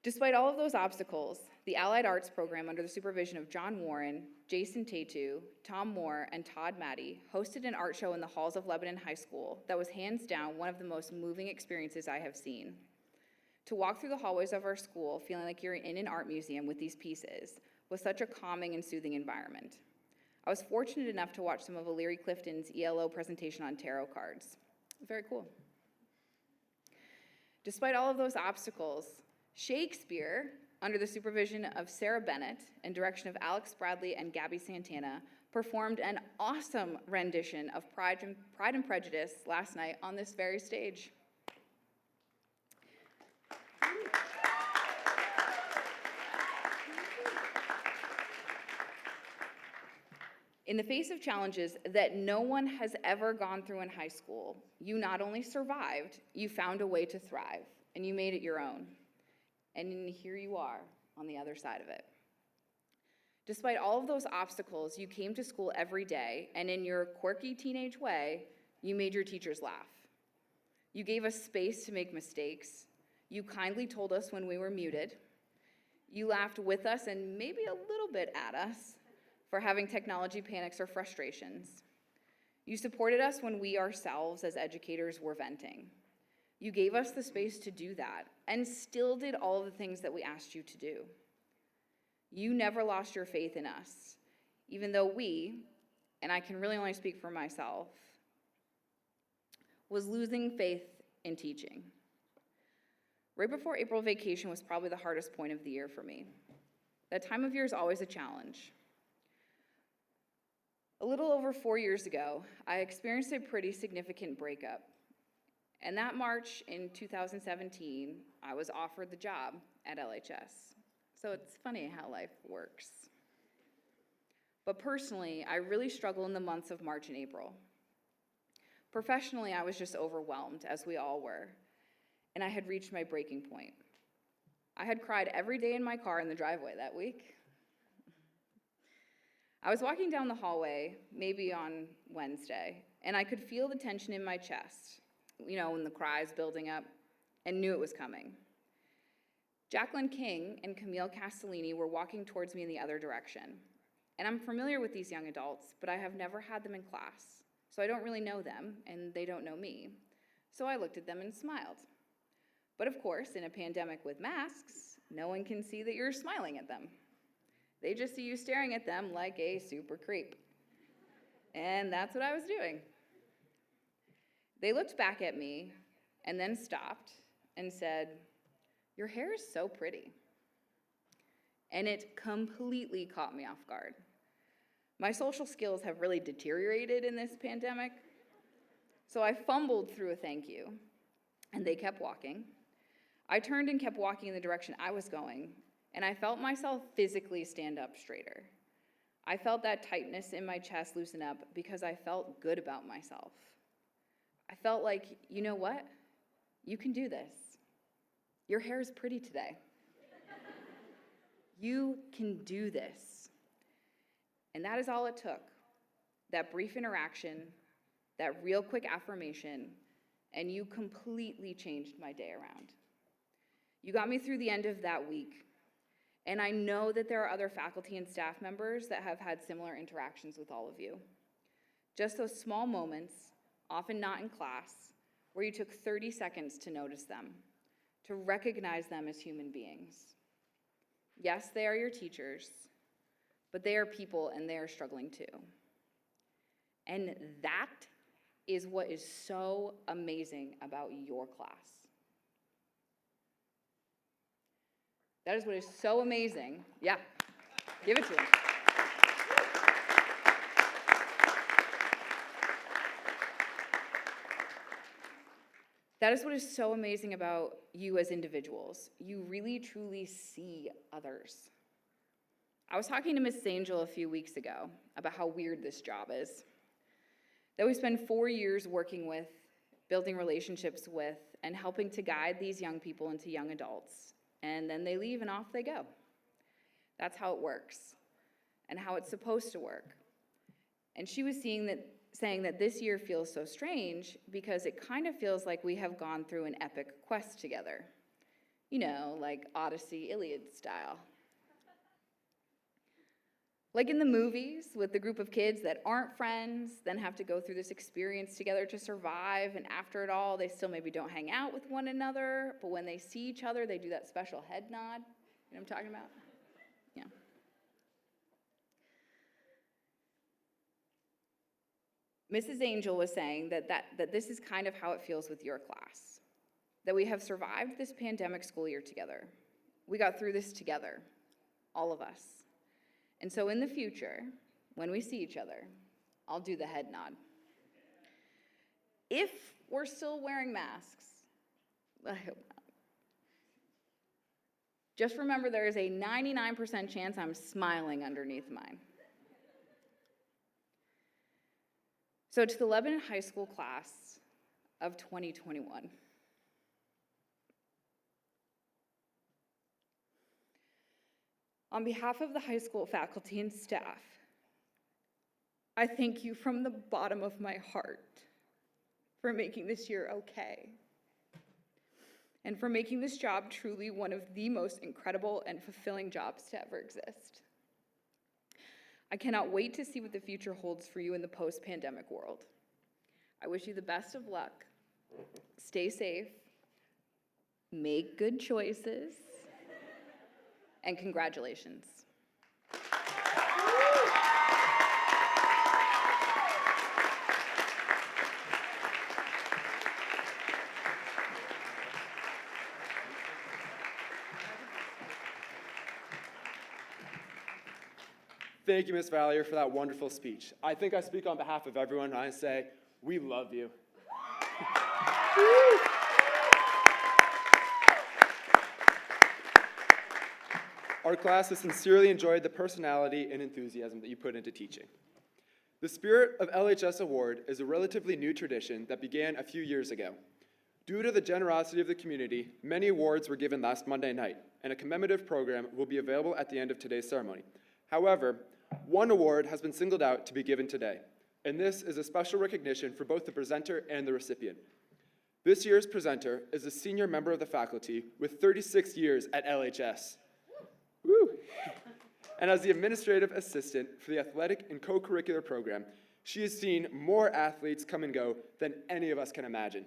Despite all of those obstacles, the Allied Arts program under the supervision of John Warren, Jason Tatu, Tom Moore, and Todd Maddie hosted an art show in the halls of Lebanon High School that was hands down one of the most moving experiences I have seen. To walk through the hallways of our school feeling like you're in an art museum with these pieces was such a calming and soothing environment. I was fortunate enough to watch some of O'Leary Clifton's ELO presentation on tarot cards. Very cool. Despite all of those obstacles, Shakespeare, under the supervision of Sarah Bennett and direction of Alex Bradley and Gabby Santana, performed an awesome rendition of Pride and Prejudice last night on this very stage. In the face of challenges that no one has ever gone through in high school, you not only survived, you found a way to thrive, and you made it your own. And here you are on the other side of it. Despite all of those obstacles, you came to school every day, and in your quirky teenage way, you made your teachers laugh. You gave us space to make mistakes. You kindly told us when we were muted. You laughed with us and maybe a little bit at us for having technology panics or frustrations. You supported us when we ourselves as educators were venting. You gave us the space to do that and still did all of the things that we asked you to do. You never lost your faith in us, even though we, and I can really only speak for myself, was losing faith in teaching. Right before April vacation was probably the hardest point of the year for me. That time of year is always a challenge. A little over 4 years ago, I experienced a pretty significant breakup. And that March in 2017, I was offered the job at LHS. So it's funny how life works. But personally, I really struggled in the months of March and April. Professionally, I was just overwhelmed, as we all were, and I had reached my breaking point. I had cried every day in my car in the driveway that week. I was walking down the hallway, maybe on Wednesday, and I could feel the tension in my chest, when the cries building up, and knew it was coming. Jacqueline King and Camille Castellini were walking towards me in the other direction. And I'm familiar with these young adults, but I have never had them in class, so I don't really know them, and they don't know me. So I looked at them and smiled. But of course, in a pandemic with masks, no one can see that you're smiling at them. They just see you staring at them like a super creep. And that's what I was doing. They looked back at me and then stopped and said, "Your hair is so pretty." And it completely caught me off guard. My social skills have really deteriorated in this pandemic, so I fumbled through a thank you, and they kept walking. I turned and kept walking in the direction I was going, and I felt myself physically stand up straighter. I felt that tightness in my chest loosen up because I felt good about myself. I felt like, you know what? You can do this. Your hair is pretty today. You can do this. And that is all it took. That brief interaction, that real quick affirmation, and you completely changed my day around. You got me through the end of that week. And I know that there are other faculty and staff members that have had similar interactions with all of you. Just those small moments, often not in class, where you took 30 seconds to notice them, to recognize them as human beings. Yes, they are your teachers, but they are people and they are struggling too. And that is what is so amazing about your class. That is what is so amazing. Yeah, give it to them. That is what is so amazing about you as individuals. You really, truly see others. I was talking to Mrs. Angel a few weeks ago about how weird this job is. That we spend 4 years working with, building relationships with, and helping to guide these young people into young adults. And then they leave and off they go. That's how it works and how it's supposed to work. And she was saying that this year feels so strange because it kind of feels like we have gone through an epic quest together. Like Odyssey, Iliad style. Like in the movies with the group of kids that aren't friends, then have to go through this experience together to survive, and after it all, they still maybe don't hang out with one another, but when they see each other, they do that special head nod. You know what I'm talking about? Yeah. Mrs. Angel was saying that this is kind of how it feels with your class, that we have survived this pandemic school year together. We got through this together, all of us. And so in the future, when we see each other, I'll do the head nod. If we're still wearing masks, I hope not. Just remember there is a 99% chance I'm smiling underneath mine. So to the Lebanon High School class of 2021. On behalf of the high school faculty and staff, I thank you from the bottom of my heart for making this year okay, and for making this job truly one of the most incredible and fulfilling jobs to ever exist. I cannot wait to see what the future holds for you in the post-pandemic world. I wish you the best of luck. Stay safe, make good choices, and congratulations. Thank you, Ms. Valier, for that wonderful speech. I think I speak on behalf of everyone when I say, we love you. Our class has sincerely enjoyed the personality and enthusiasm that you put into teaching. The Spirit of LHS Award is a relatively new tradition that began a few years ago. Due to the generosity of the community, many awards were given last Monday night, and a commemorative program will be available at the end of today's ceremony. However, one award has been singled out to be given today, and this is a special recognition for both the presenter and the recipient. This year's presenter is a senior member of the faculty with 36 years at LHS. Woo! And as the administrative assistant for the athletic and co-curricular program, she has seen more athletes come and go than any of us can imagine.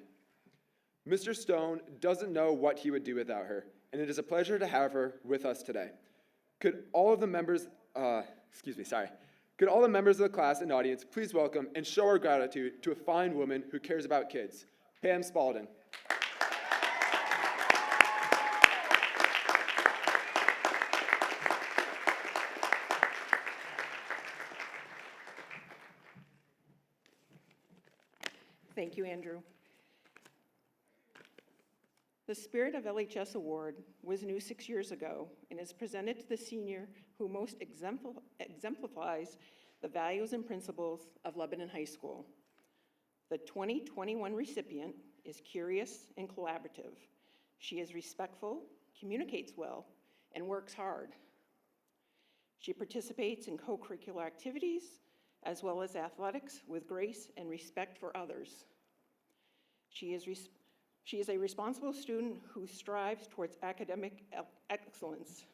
Mr. Stone doesn't know what he would do without her, and it is a pleasure to have her with us today. Could all the members of the class and audience please welcome and show our gratitude to a fine woman who cares about kids, Pam Spalding. Thank you, Andrew. The Spirit of LHS Award was new 6 years ago and is presented to the senior who most exemplifies the values and principles of Lebanon High School. The 2021 recipient is curious and collaborative. She is respectful, communicates well, and works hard. She participates in co-curricular activities as well as athletics with grace and respect for others. She is a responsible student who strives towards academic excellence.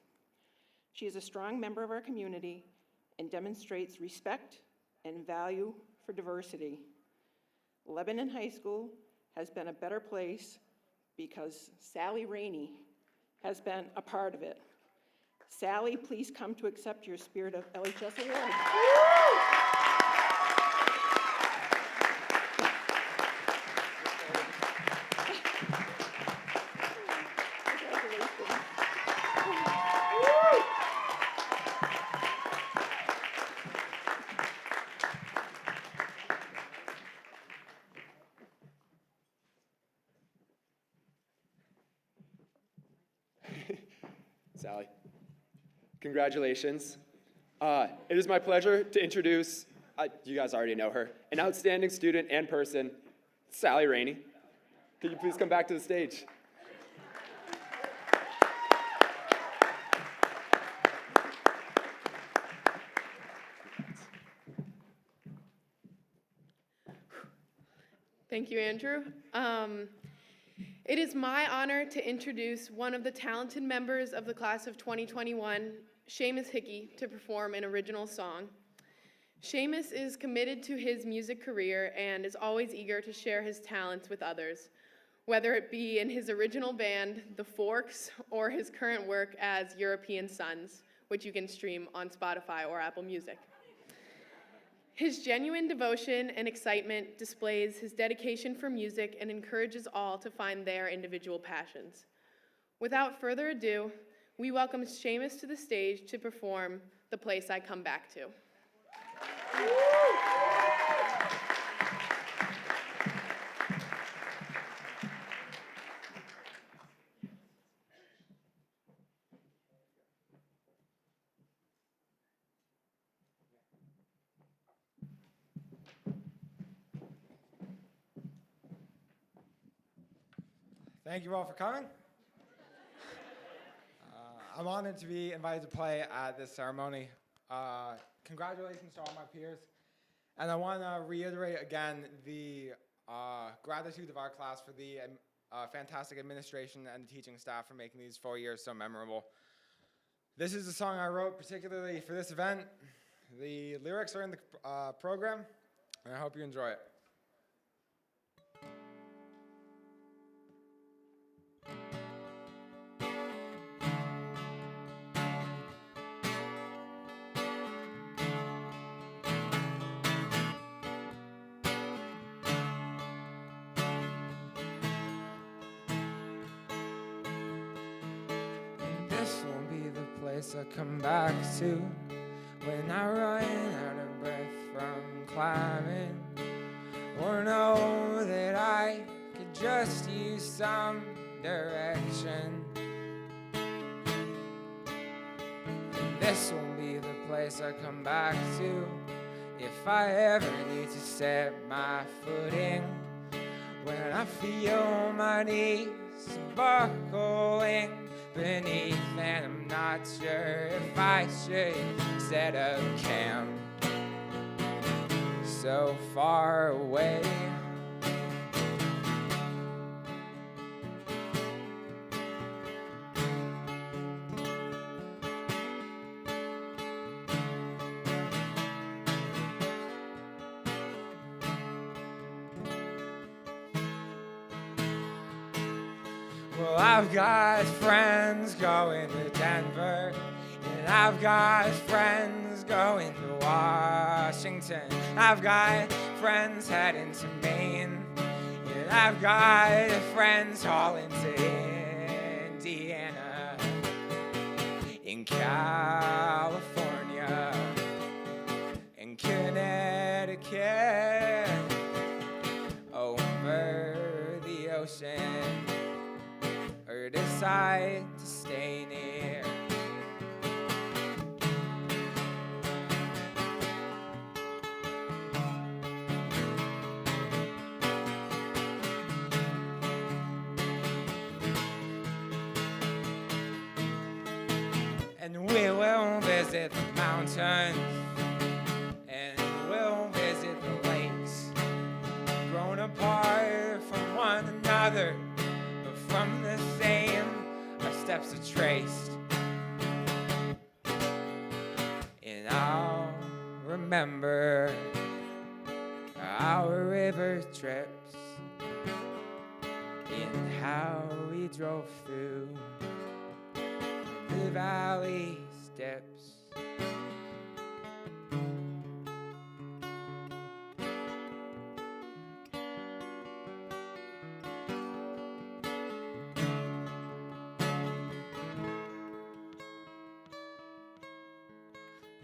She is a strong member of our community and demonstrates respect and value for diversity. Lebanon High School has been a better place because Sally Rainey has been a part of it. Sally, please come to accept your Spirit of LHS Award. Sally, congratulations. It is my pleasure to introduce, you guys already know her, an outstanding student and person, Sally Rainey. Could you please come back to the stage? Thank you, Andrew. It is my honor to introduce one of the talented members of the class of 2021, Seamus Hickey, to perform an original song. Seamus is committed to his music career and is always eager to share his talents with others, whether it be in his original band, The Forks, or his current work as European Sons, which you can stream on Spotify or Apple Music. His genuine devotion and excitement displays his dedication for music and encourages all to find their individual passions. Without further ado, we welcome Seamus to the stage to perform The Place I Come Back To. Thank you all for coming. I'm honored to be invited to play at this ceremony. Congratulations to all my peers. And I want to reiterate again the gratitude of our class for the fantastic administration and the teaching staff for making these 4 years so memorable. This is a song I wrote particularly for this event. The lyrics are in the program, and I hope you enjoy it. This won't be the place I come back to when I run out of breath from climbing, or know that I could just use some direction. And this won't be the place I come back to if I ever need to set my footing, when I feel my knees buckling beneath, and I'm not sure if I should set up camp so far away. Well, I've got friends going to Denver, and I've got friends going to Washington. I've got friends heading to Maine, and I've got friends hauling to Indiana, in California, in Connecticut, over the ocean, or decide to stay near. And we will visit the mountains, and we'll visit the lakes, grown apart from one another, but from the same our steps are traced. And I'll remember our river trips, and how we drove through the valley steps.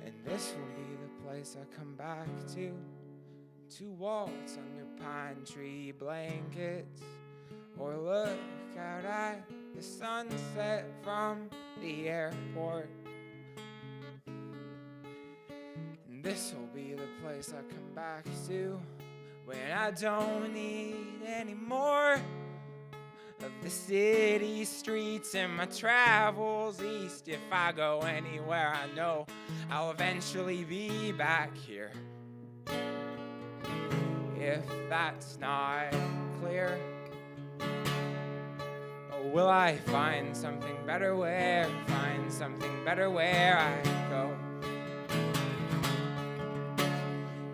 And this will be the place I come back to waltz under pine tree blankets, or look out at the sunset from the airport. And this will be the place I come back to when I don't need any more of the city streets and my travels east. If I go anywhere, I know I'll eventually be back here. If that's not clear, will I find something better where I go?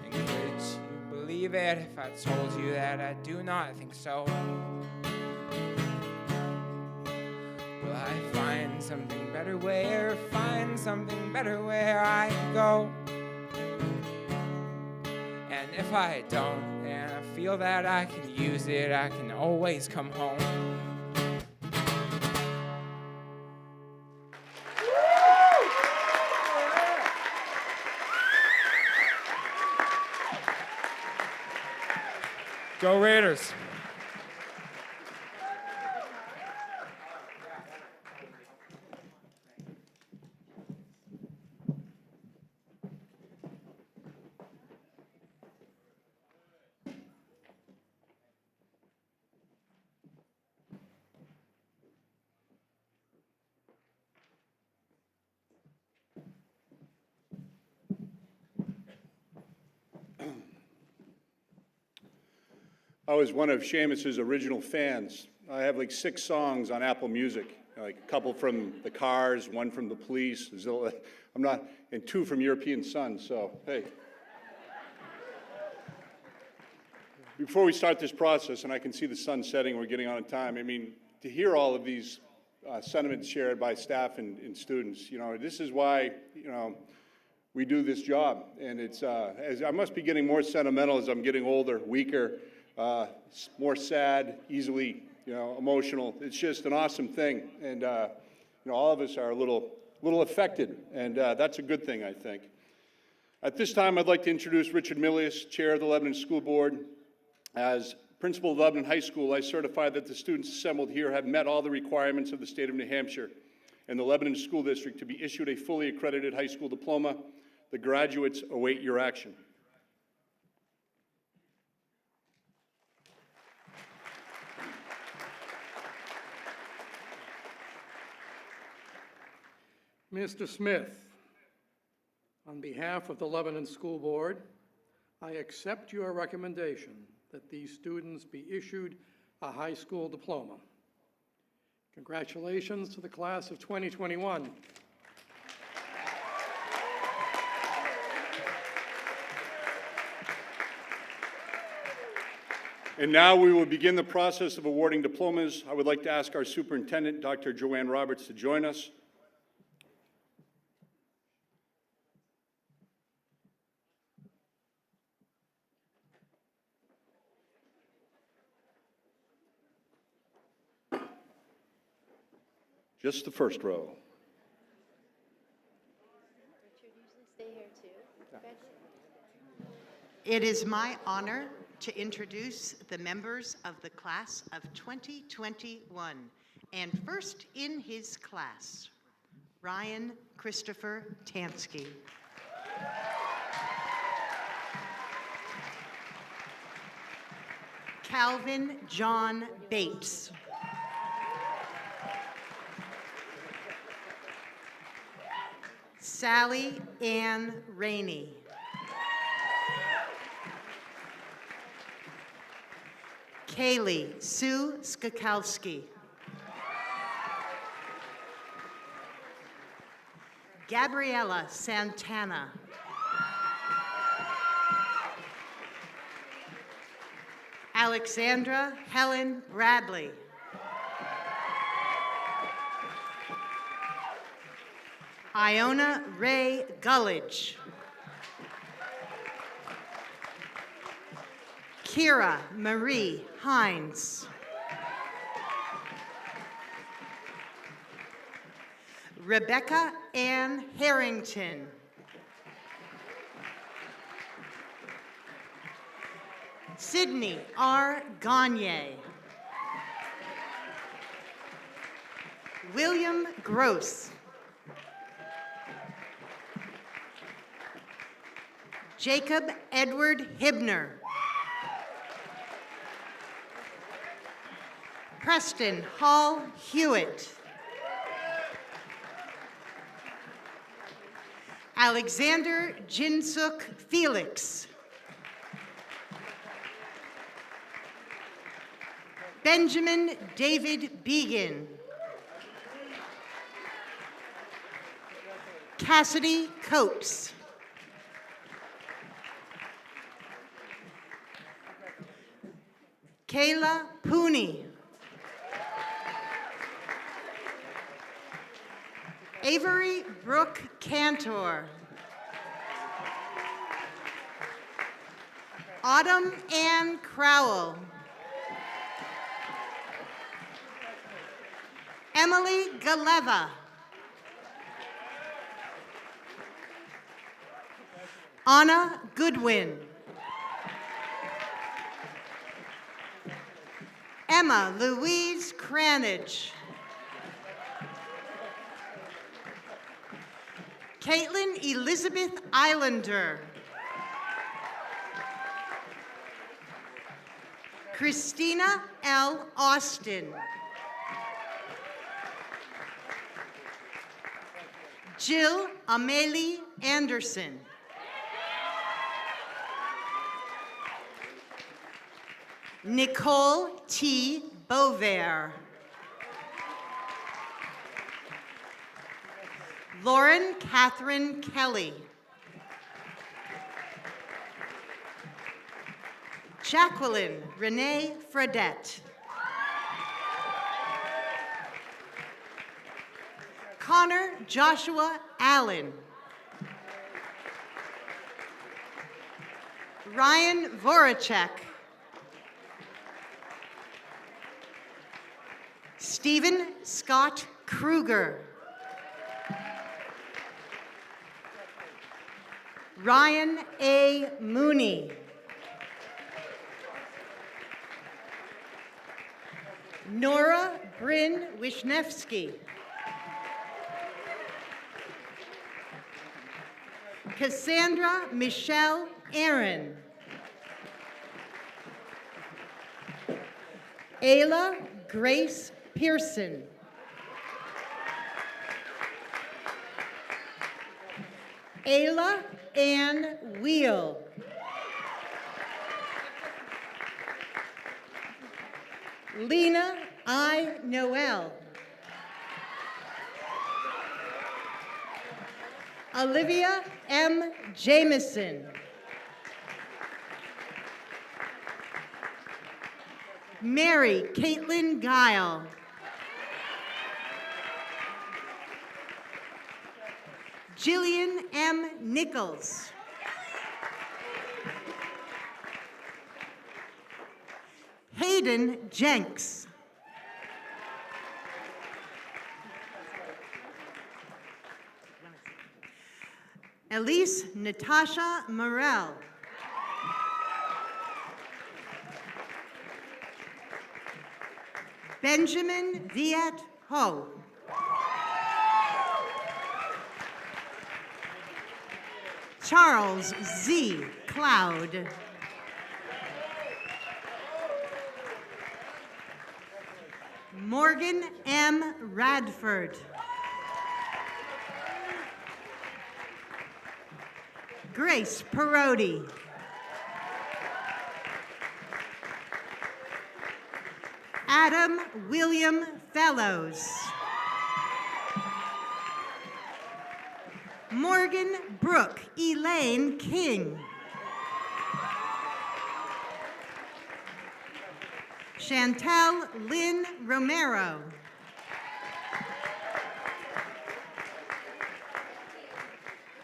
And could you believe it if I told you that I do not think so? Will I find something better where I go? And if I don't, and I feel that I can use it, I can always come home. Go Raiders! I was one of Seamus's original fans. I have like 6 songs on Apple Music, like a couple from the Cars, one from the Police, and 2 from European Sun, so hey. Before we start this process, and I can see the sun setting, we're getting on in time, I mean, to hear all of these sentiments shared by staff and students, this is why, we do this job. And it's, as I must be getting more sentimental as I'm getting older, weaker, more sad, easily, emotional. It's just an awesome thing. And, all of us are a little affected, and that's a good thing, I think. At this time, I'd like to introduce Richard Milius, Chair of the Lebanon School Board. As principal of Lebanon High School, I certify that the students assembled here have met all the requirements of the state of New Hampshire and the Lebanon School District to be issued a fully accredited high school diploma. The graduates await your action. Mr. Smith, on behalf of the Lebanon School Board, I accept your recommendation that these students be issued a high school diploma. Congratulations to the class of 2021. And now we will begin the process of awarding diplomas. I would like to ask our superintendent, Dr. Joanne Roberts, to join us. Just the first row. It is my honor to introduce the members of the class of 2021. And first in his class, Ryan Christopher Tansky. Calvin John Bates. Sally Ann Rainey. Kaylee Sue Skakowski. Gabriella Santana. Alexandra Helen Bradley. Iona Ray Gullidge. Kira Marie Hines. Rebecca Ann Harrington. Sydney R. Gagne. William Gross. Jacob Edward Hibner. Preston Hall Hewitt. Alexander Jinsuk Felix. Benjamin David Began. Cassidy Coates. Kayla Pooney. Avery Brooke Cantor. Autumn Ann Crowell. Emily Galeva. Anna Goodwin. Emma Louise Cranage. Caitlin Elizabeth Islander. Christina L. Austin. Jill Amelie Anderson. Nicole T. Bovair. Lauren Catherine Kelly. Jacqueline Renee Fredette. Connor Joshua Allen. Ryan Voracek. Stephen Scott Kruger. Ryan A. Mooney. Nora Bryn Wisniewski. Cassandra Michelle Aaron. Ayla Grace Pearson. Ayla Ann Wheel. Lena I. Noel. Olivia M. Jameson. Mary Caitlin Guile. Jillian M. Nichols. Hayden Jenks. Elise Natasha Morel. Benjamin Viet Ho. Charles Z. Cloud. Morgan M. Radford. Grace Perotti. Adam William Fellows. Morgan Brooke Elaine King. Chantel Lynn Romero.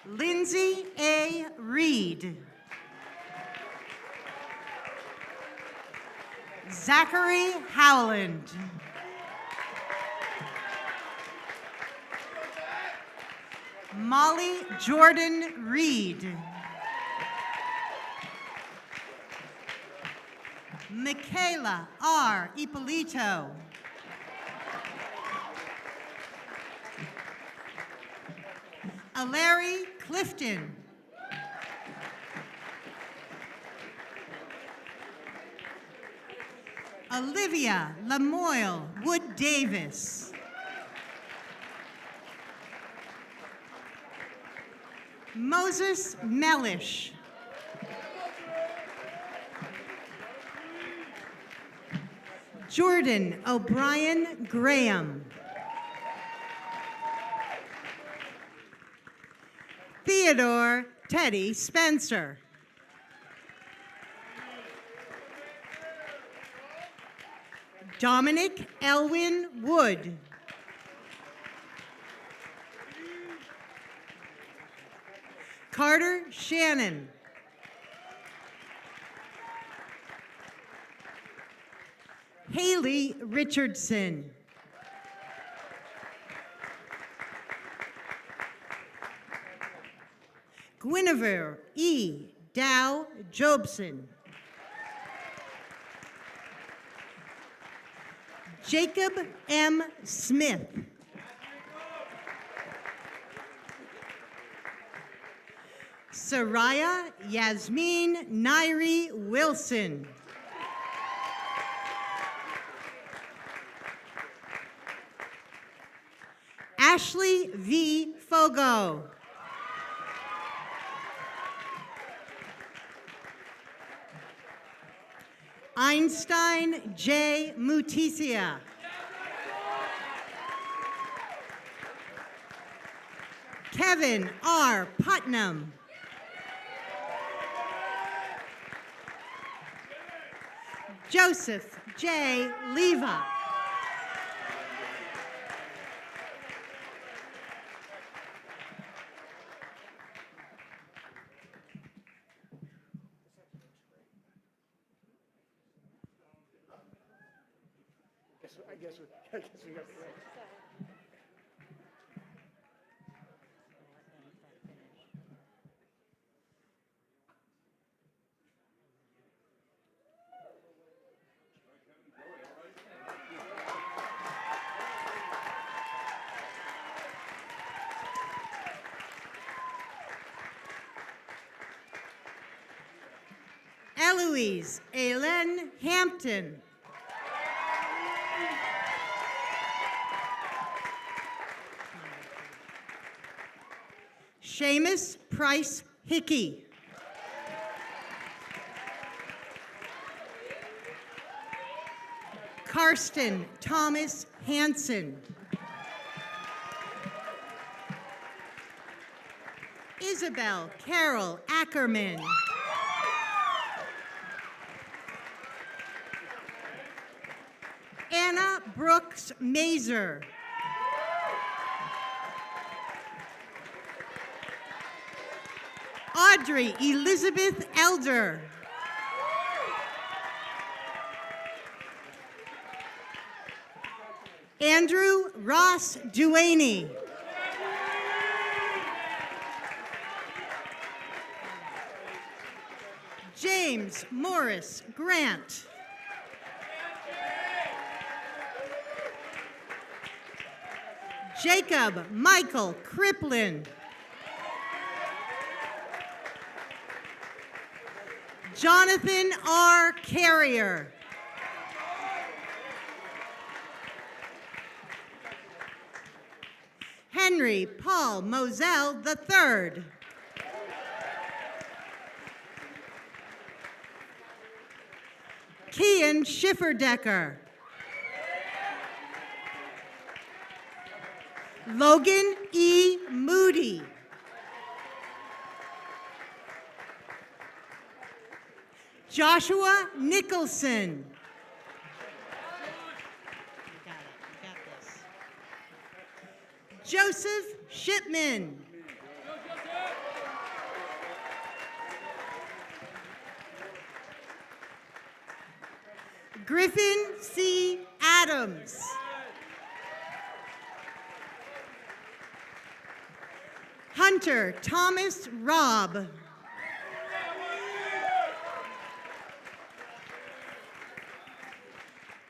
Lindsay A. Reed. Zachary Howland. Molly Jordan Reed. Michaela R. Ippolito. Alary Clifton. Olivia Lamoille Wood Davis. Moses Mellish. Jordan O'Brien Graham. Theodore Teddy Spencer. Dominic Elwin Wood. Carter Shannon. Haley Richardson. Guinevere E. Dow Jobson. Jacob M. Smith. Soraya Yasmin Nairi Wilson. Ashley V. Fogo. Einstein J. Mutisia. Kevin R. Putnam. Joseph J. Leva. I guess we got Eloise Aileen Hampton. Seamus Price Hickey. Karsten Thomas Hansen. Isabel Carol Ackerman. Anna Brooks Mazer. Audrey Elizabeth Elder. Andrew Ross Duaney. James Morris Grant. Jacob Michael Kriplin. Jonathan R. Carrier. Henry Paul Moselle III. Kian Schifferdecker. Logan E. Moody. Joshua Nicholson. Joseph Shipman. Griffin C. Adams. Hunter Thomas Robb.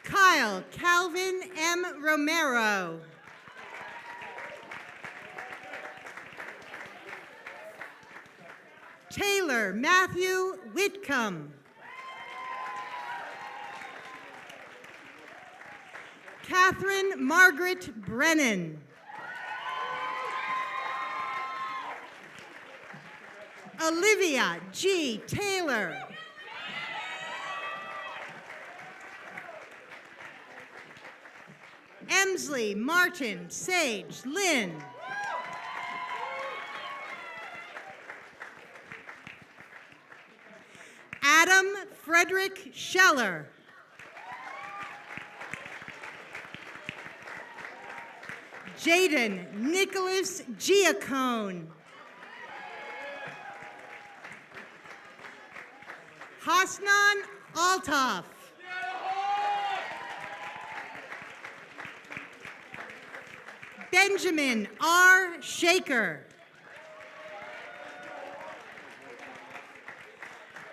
Kyle Calvin M. Romero. Taylor Matthew Whitcomb. Catherine Margaret Brennan. Olivia G. Taylor. Emsley Martin Sage Lynn. Adam Frederick Scheller. Jaden Nicholas Giacone. Hasnan Altaf. Benjamin R. Shaker.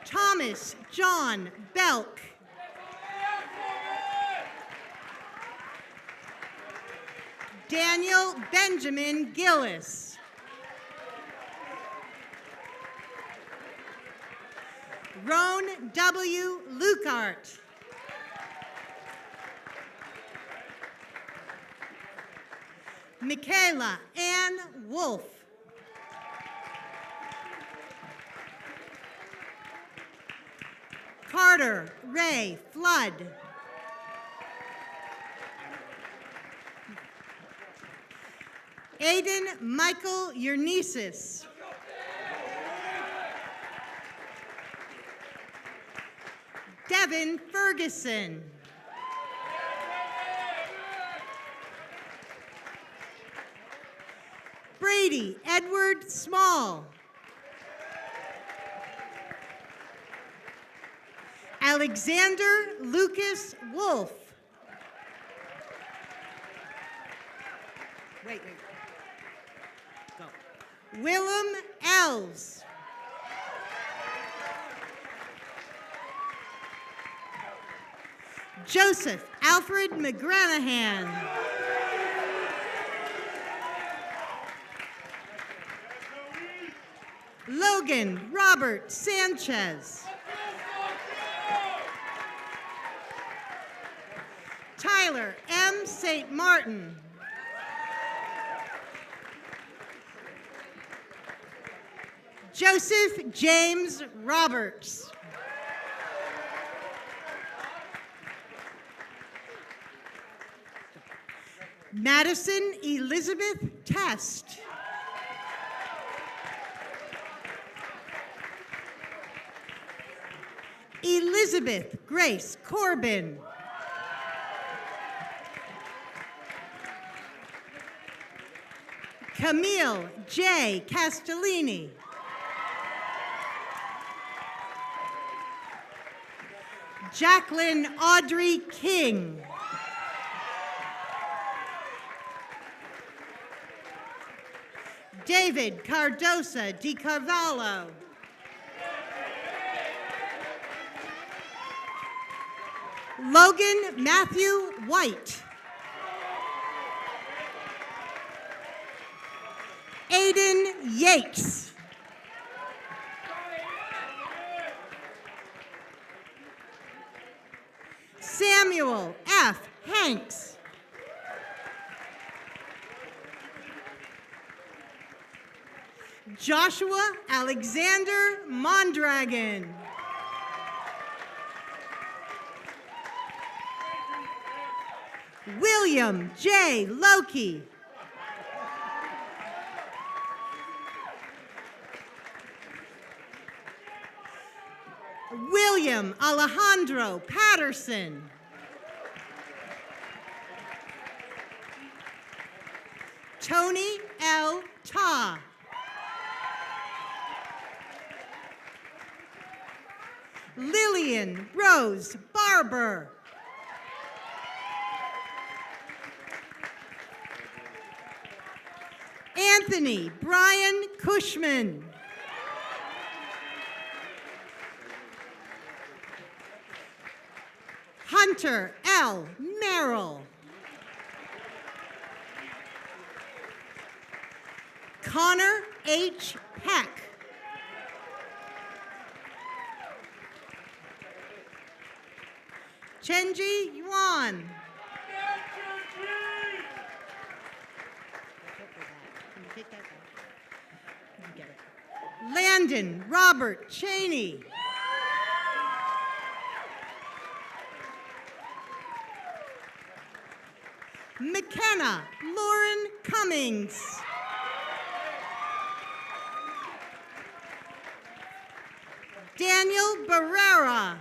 Thomas John Belk. Daniel Benjamin Gillis. Roan W. Lukart. Michaela Ann Wolf. Carter Ray Flood. Aiden Michael Yernesis. Devin Ferguson. Brady Edward Small. Alexander Lucas Wolf. Wait. Go. Willem Elves. Joseph Alfred McGranahan. Logan Robert Sanchez. Tyler M. St. Martin. Joseph James Roberts. Madison Elizabeth Test. Elizabeth Grace Corbin. Camille J. Castellini. Jacqueline Audrey King. David Cardosa Di Carvalho. Logan Matthew White. Aiden Yates. Samuel F. Hanks. Joshua Alexander Mondragon. William J. Loki. William Alejandro Patterson. Tony L. Ta. Lillian Rose Barber. Anthony Brian Cushman. Hunter L. Merrill. Connor H. Peck. Chenji Yuan. Landon Robert Cheney. McKenna Lauren Cummings. Daniel Barrera.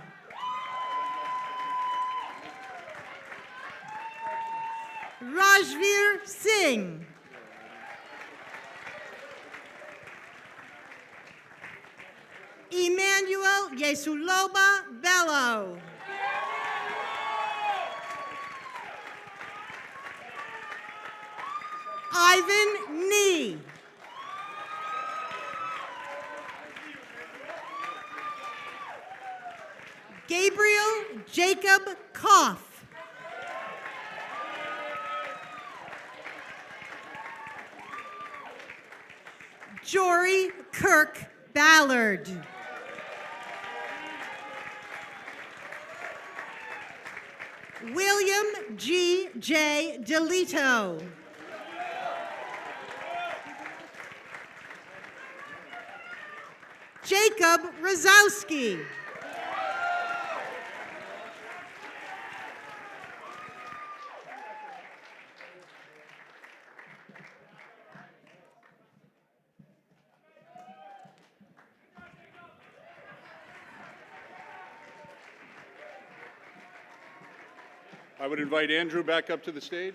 Rajveer Singh. Emmanuel Yesuloba Bello. Ivan Nee. Gabriel Jacob Koff. Jory Kirk Ballard. William G. J. DeLito. Jacob Rozowski. I would invite Andrew back up to the stage.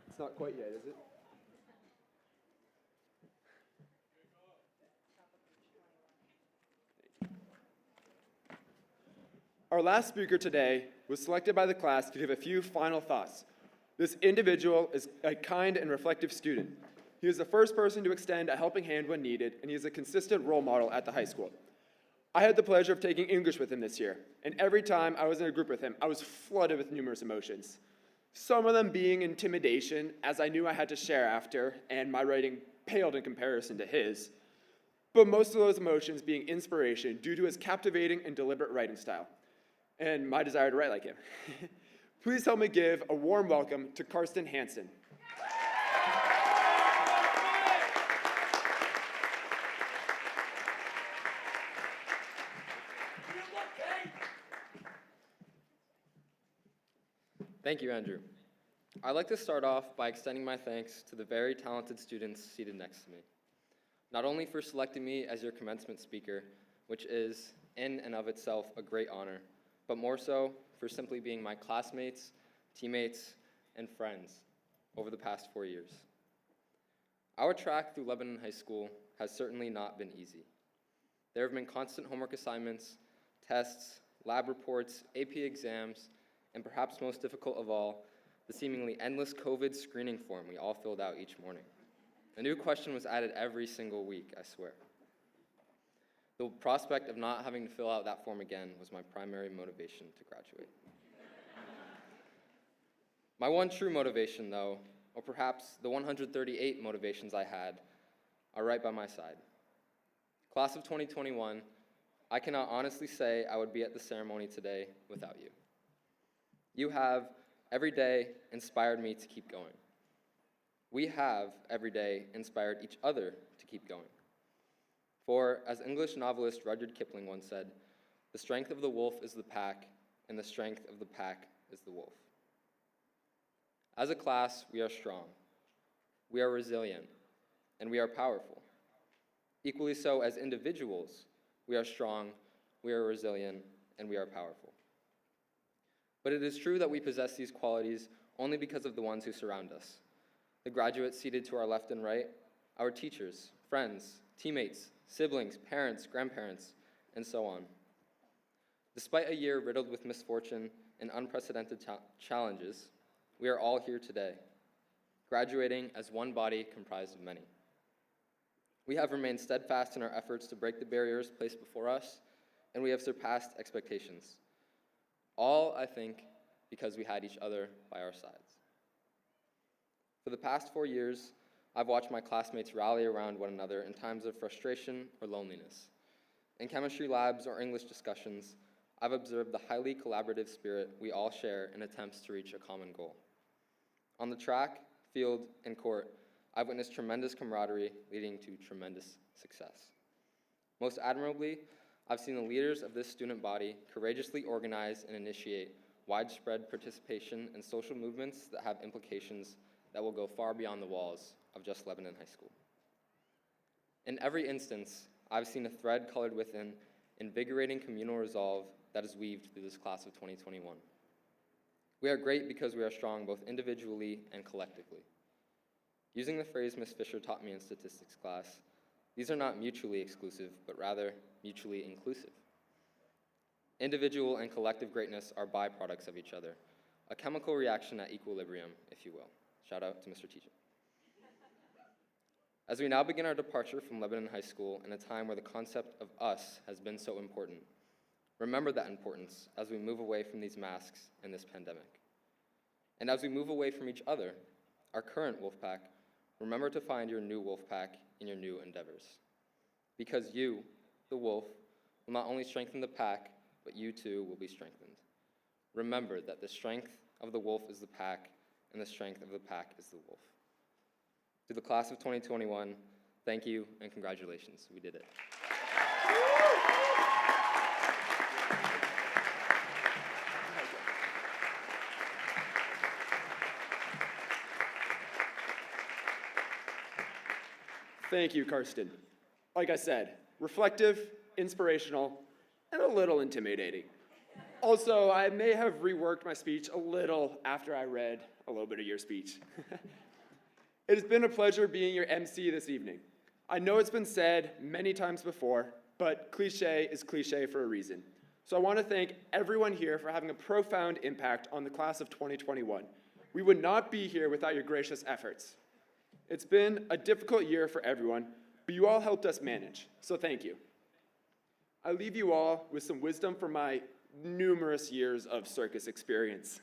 It's not quite yet, is it? Our last speaker today was selected by the class to give a few final thoughts. This individual is a kind and reflective student. He is the first person to extend a helping hand when needed, and he is a consistent role model at the high school. I had the pleasure of taking English with him this year, and every time I was in a group with him, I was flooded with numerous emotions. Some of them being intimidation, as I knew I had to share after, and my writing paled in comparison to his. But most of those emotions being inspiration due to his captivating and deliberate writing style, and my desire to write like him. Please help me give a warm welcome to Karsten Hansen. Thank you, Andrew. I'd like to start off by extending my thanks to the very talented students seated next to me, not only for selecting me as your commencement speaker, which is in and of itself a great honor, but more so for simply being my classmates, teammates, and friends over the past 4 years. Our track through Lebanon High School has certainly not been easy. There have been constant homework assignments, tests, lab reports, AP exams, and perhaps most difficult of all, the seemingly endless COVID screening form we all filled out each morning. A new question was added every single week, I swear. The prospect of not having to fill out that form again was my primary motivation to graduate. My one true motivation, though, or perhaps the 138 motivations I had, are right by my side. Class of 2021, I cannot honestly say I would be at the ceremony today without you. You have, every day, inspired me to keep going. We have, every day, inspired each other to keep going. For, as English novelist Rudyard Kipling once said, the strength of the wolf is the pack, and the strength of the pack is the wolf. As a class, we are strong, we are resilient, and we are powerful. Equally so, as individuals, we are strong, we are resilient, and we are powerful. But it is true that we possess these qualities only because of the ones who surround us. The graduates seated to our left and right, our teachers, friends, teammates, siblings, parents, grandparents, and so on. Despite a year riddled with misfortune and unprecedented challenges, we are all here today, graduating as one body comprised of many. We have remained steadfast in our efforts to break the barriers placed before us, and we have surpassed expectations. All, I think, because we had each other by our sides. For the past 4 years, I've watched my classmates rally around one another in times of frustration or loneliness. In chemistry labs or English discussions, I've observed the highly collaborative spirit we all share in attempts to reach a common goal. On the track, field, and court, I've witnessed tremendous camaraderie leading to tremendous success. Most admirably, I've seen the leaders of this student body courageously organize and initiate widespread participation in social movements that have implications that will go far beyond the walls of just Lebanon High School. In every instance, I've seen a thread colored with an invigorating communal resolve that is weaved through this class of 2021. We are great because we are strong both individually and collectively. Using the phrase Ms. Fisher taught me in statistics class, these are not mutually exclusive, but rather mutually inclusive. Individual and collective greatness are byproducts of each other, a chemical reaction at equilibrium, if you will. Shout out to Mr. Teacher. As we now begin our departure from Lebanon High School in a time where the concept of us has been so important, remember that importance as we move away from these masks and this pandemic. And as we move away from each other, our current wolf pack, remember to find your new wolf pack in your new endeavors. Because you, the wolf, will not only strengthen the pack, but you too will be strengthened. Remember that the strength of the wolf is the pack, and the strength of the pack is the wolf. To the class of 2021, thank you and congratulations. We did it. Thank you, Karsten. Like I said, reflective, inspirational, and a little intimidating. Also, I may have reworked my speech a little after I read a little bit of your speech. It has been a pleasure being your MC this evening. I know it's been said many times before, but cliche is cliche for a reason. So I want to thank everyone here for having a profound impact on the class of 2021. We would not be here without your gracious efforts. It's been a difficult year for everyone, but you all helped us manage, so thank you. I leave you all with some wisdom from my numerous years of circus experience.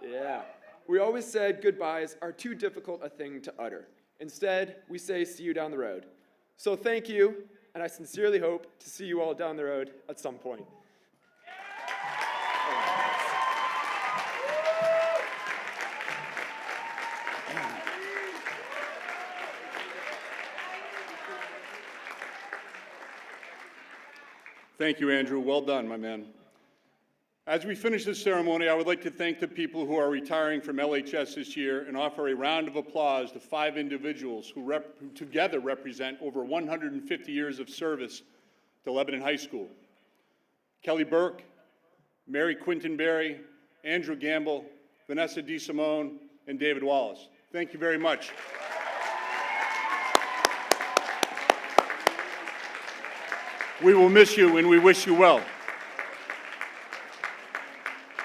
Yeah. We always said goodbyes are too difficult a thing to utter. Instead, we say see you down the road. So thank you, and I sincerely hope to see you all down the road at some point. Thank you, Andrew. Well done, my man. As we finish this ceremony, I would like to thank the people who are retiring from LHS this year and offer a round of applause to 5 individuals who together represent over 150 years of service to Lebanon High School. Kelly Burke, Mary Quinton Berry, Andrew Gamble, Vanessa DeSimone, and David Wallace. Thank you very much. We will miss you and we wish you well.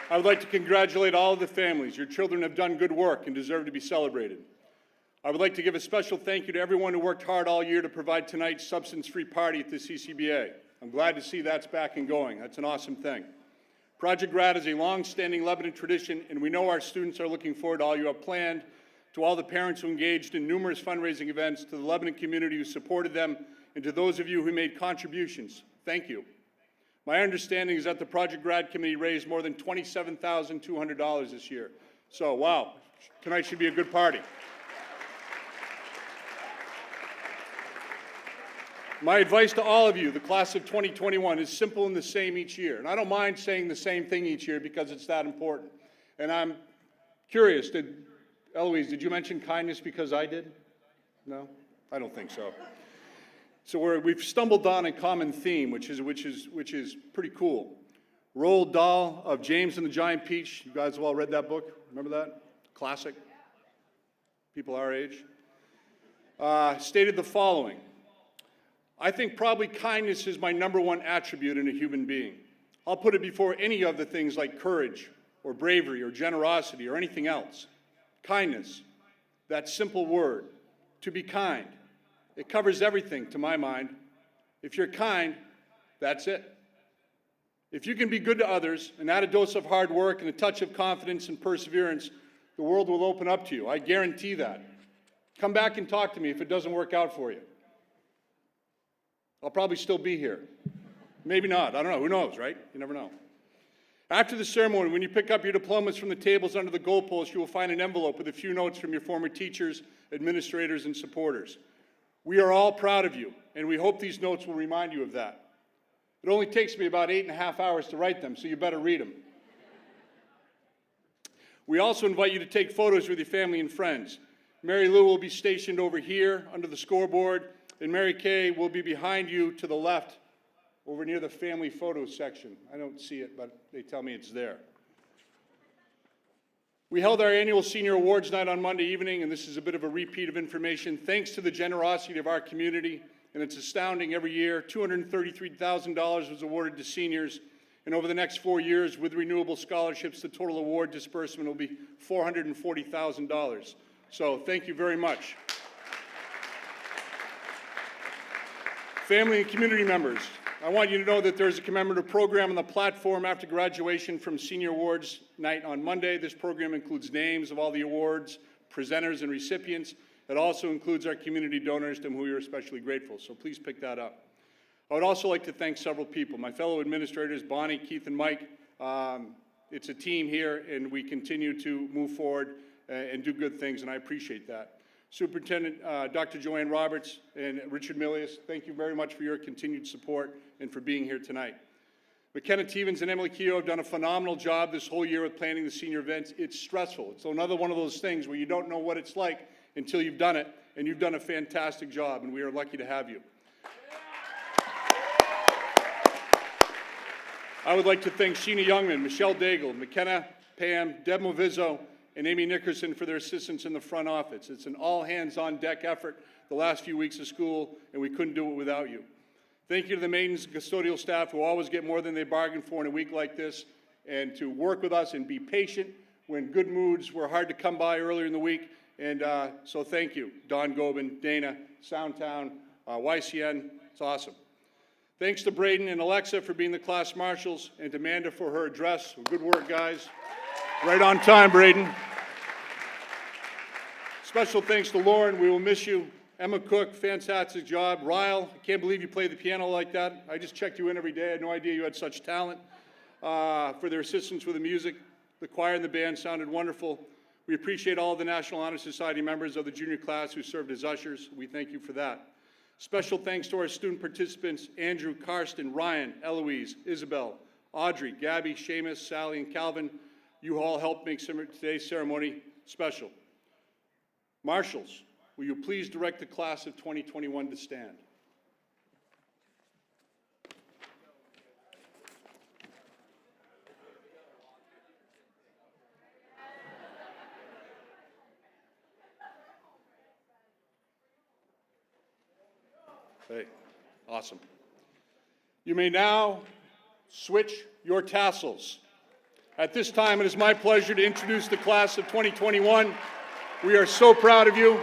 I would like to congratulate all of the families. Your children have done good work and deserve to be celebrated. I would like to give a special thank you to everyone who worked hard all year to provide tonight's substance-free party at the CCBA. I'm glad to see that's back and going. That's an awesome thing. Project Grad is a long-standing Lebanon tradition, and we know our students are looking forward to all you have planned, to all the parents who engaged in numerous fundraising events, to the Lebanon community who supported them, and to those of you who made contributions. Thank you. My understanding is that the Project Grad Committee raised more than $27,200 this year. So, wow, tonight should be a good party. My advice to all of you, the class of 2021, is simple and the same each year. And I don't mind saying the same thing each year because it's that important. And I'm curious, Eloise, did you mention kindness because I did? No? I don't think so. So we've stumbled on a common theme, which is pretty cool. Roald Dahl of James and the Giant Peach. You guys have all read that book? Remember that? Classic. People our age. Stated the following. I think probably kindness is my #1 attribute in a human being. I'll put it before any of the things like courage or bravery or generosity or anything else. Kindness, that simple word, to be kind. It covers everything, to my mind. If you're kind, that's it. If you can be good to others and add a dose of hard work and a touch of confidence and perseverance, the world will open up to you. I guarantee that. Come back and talk to me if it doesn't work out for you. I'll probably still be here. Maybe not. I don't know. Who knows, right? You never know. After the ceremony, when you pick up your diplomas from the tables under the goalpost, you will find an envelope with a few notes from your former teachers, administrators, and supporters. We are all proud of you, and we hope these notes will remind you of that. It only takes me about 8.5 hours to write them, so you better read them. We also invite you to take photos with your family and friends. Mary Lou will be stationed over here under the scoreboard, and Mary Kay will be behind you to the left, over near the family photos section. I don't see it, but they tell me it's there. We held our annual Senior Awards Night on Monday evening, and this is a bit of a repeat of information. Thanks to the generosity of our community, and it's astounding every year, $233,000 was awarded to seniors, and over the next 4 years, with renewable scholarships, the total award disbursement will be $440,000. So thank you very much. Family and community members, I want you to know that there's a commemorative program on the platform after graduation from Senior Awards Night on Monday. This program includes names of all the awards, presenters, and recipients. It also includes our community donors to whom we are especially grateful, so please pick that up. I would also like to thank several people. My fellow administrators, Bonnie, Keith, and Mike. It's a team here, and we continue to move forward and do good things, and I appreciate that. Superintendent Dr. Joanne Roberts and Richard Milius, thank you very much for your continued support and for being here tonight. McKenna Tevens and Emily Keogh have done a phenomenal job this whole year with planning the senior events. It's stressful. It's another one of those things where you don't know what it's like until you've done it, and you've done a fantastic job, and we are lucky to have you. I would like to thank Sheena Youngman, Michelle Daigle, McKenna, Pam, Deb Movizzo, and Amy Nickerson for their assistance in the front office. It's an all-hands-on-deck effort the last few weeks of school, and we couldn't do it without you. Thank you to the maintenance and custodial staff who always get more than they bargained for in a week like this, and to work with us and be patient when good moods were hard to come by earlier in the week. And so thank you, Don Gobin, Dana, Soundtown, YCN. It's awesome. Thanks to Braden and Alexa for being the class marshals, and to Amanda for her address. Good work, guys. Right on time, Braden. Special thanks to Lauren. We will miss you. Emma Cook, fantastic job. Ryle, I can't believe you play the piano like that. I just checked you in every day. I had no idea you had such talent. For their assistance with the music. The choir and the band sounded wonderful. We appreciate all of the National Honor Society members of the junior class who served as ushers. We thank you for that. Special thanks to our student participants, Andrew, Karsten, Ryan, Eloise, Isabel, Audrey, Gabby, Seamus, Sally, and Calvin. You all helped make today's ceremony special. Marshals, will you please direct the class of 2021 to stand? Hey, awesome. You may now switch your tassels. At this time, it is my pleasure to introduce the class of 2021. We are so proud of you.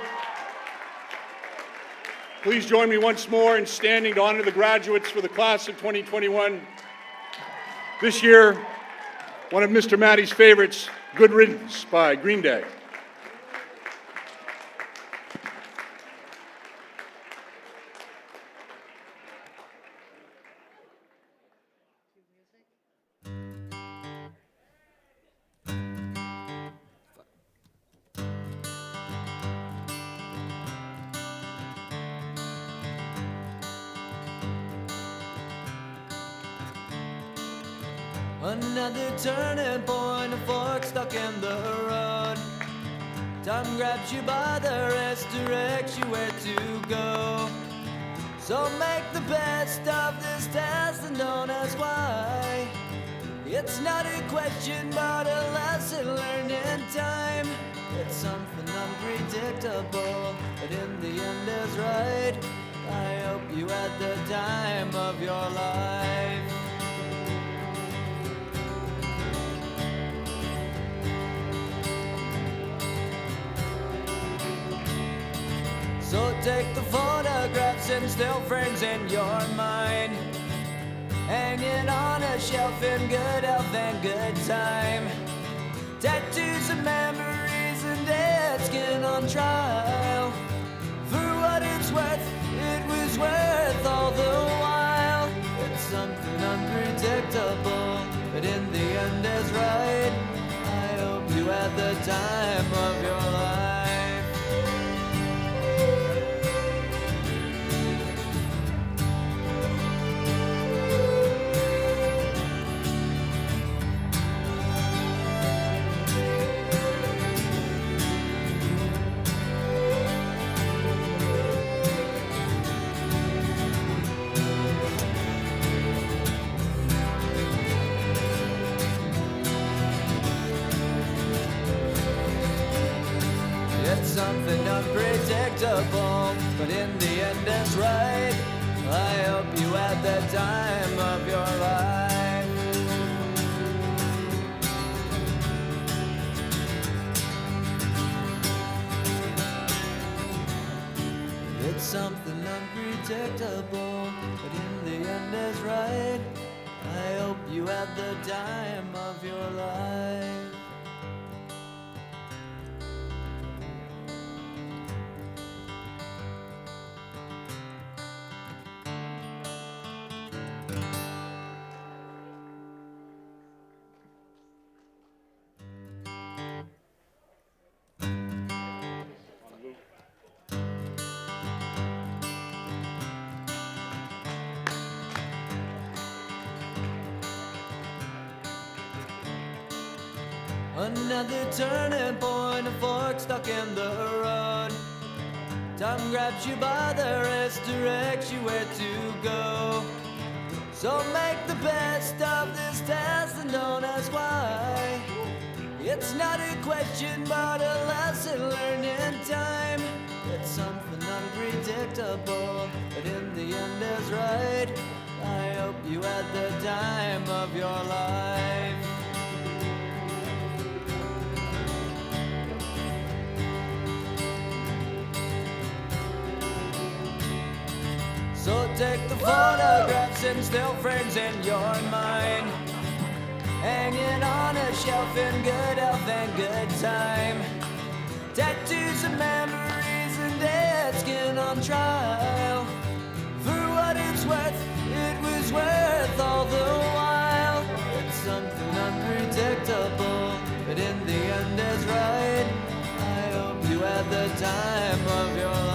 Please join me once more in standing to honor the graduates for the class of 2021. This year, one of Mr. Maddie's favorites, Good Riddance by Green Day. Another turning point, a fork stuck in the road. Time grabs you by the wrist, directs you where to go. So make the best of this test and don't ask why. It's not a question but a lesson learned in time. It's something unpredictable, but in the end is right. I hope you had the time of your life. So take the photographs and still frames in your mind, hanging on a shelf in good health and good time. Tattoos of memories and dead skin on trial. For what it's worth, it was worth all the while. It's something unpredictable, but in the end is right. I hope you had the time of your life. Something unpredictable, but in the end is right. I hope you had the time of your life. It's something unpredictable, but in the end is right. I hope you had the time of your life. Another turning point, a fork stuck in the road. Time grabs you by the wrist, directs you where to go. So make the best of this test and don't ask why. It's not a question but a lesson learned in time. It's something unpredictable, but in the end is right. I hope you had the time of your life. So take the photographs and still frames in your mind, hanging on a shelf in good health and good time. Tattoos and memories and dead skin on trial. For what it's worth, it was worth all the while. It's something unpredictable, but in the end is right. I hope you had the time of your life.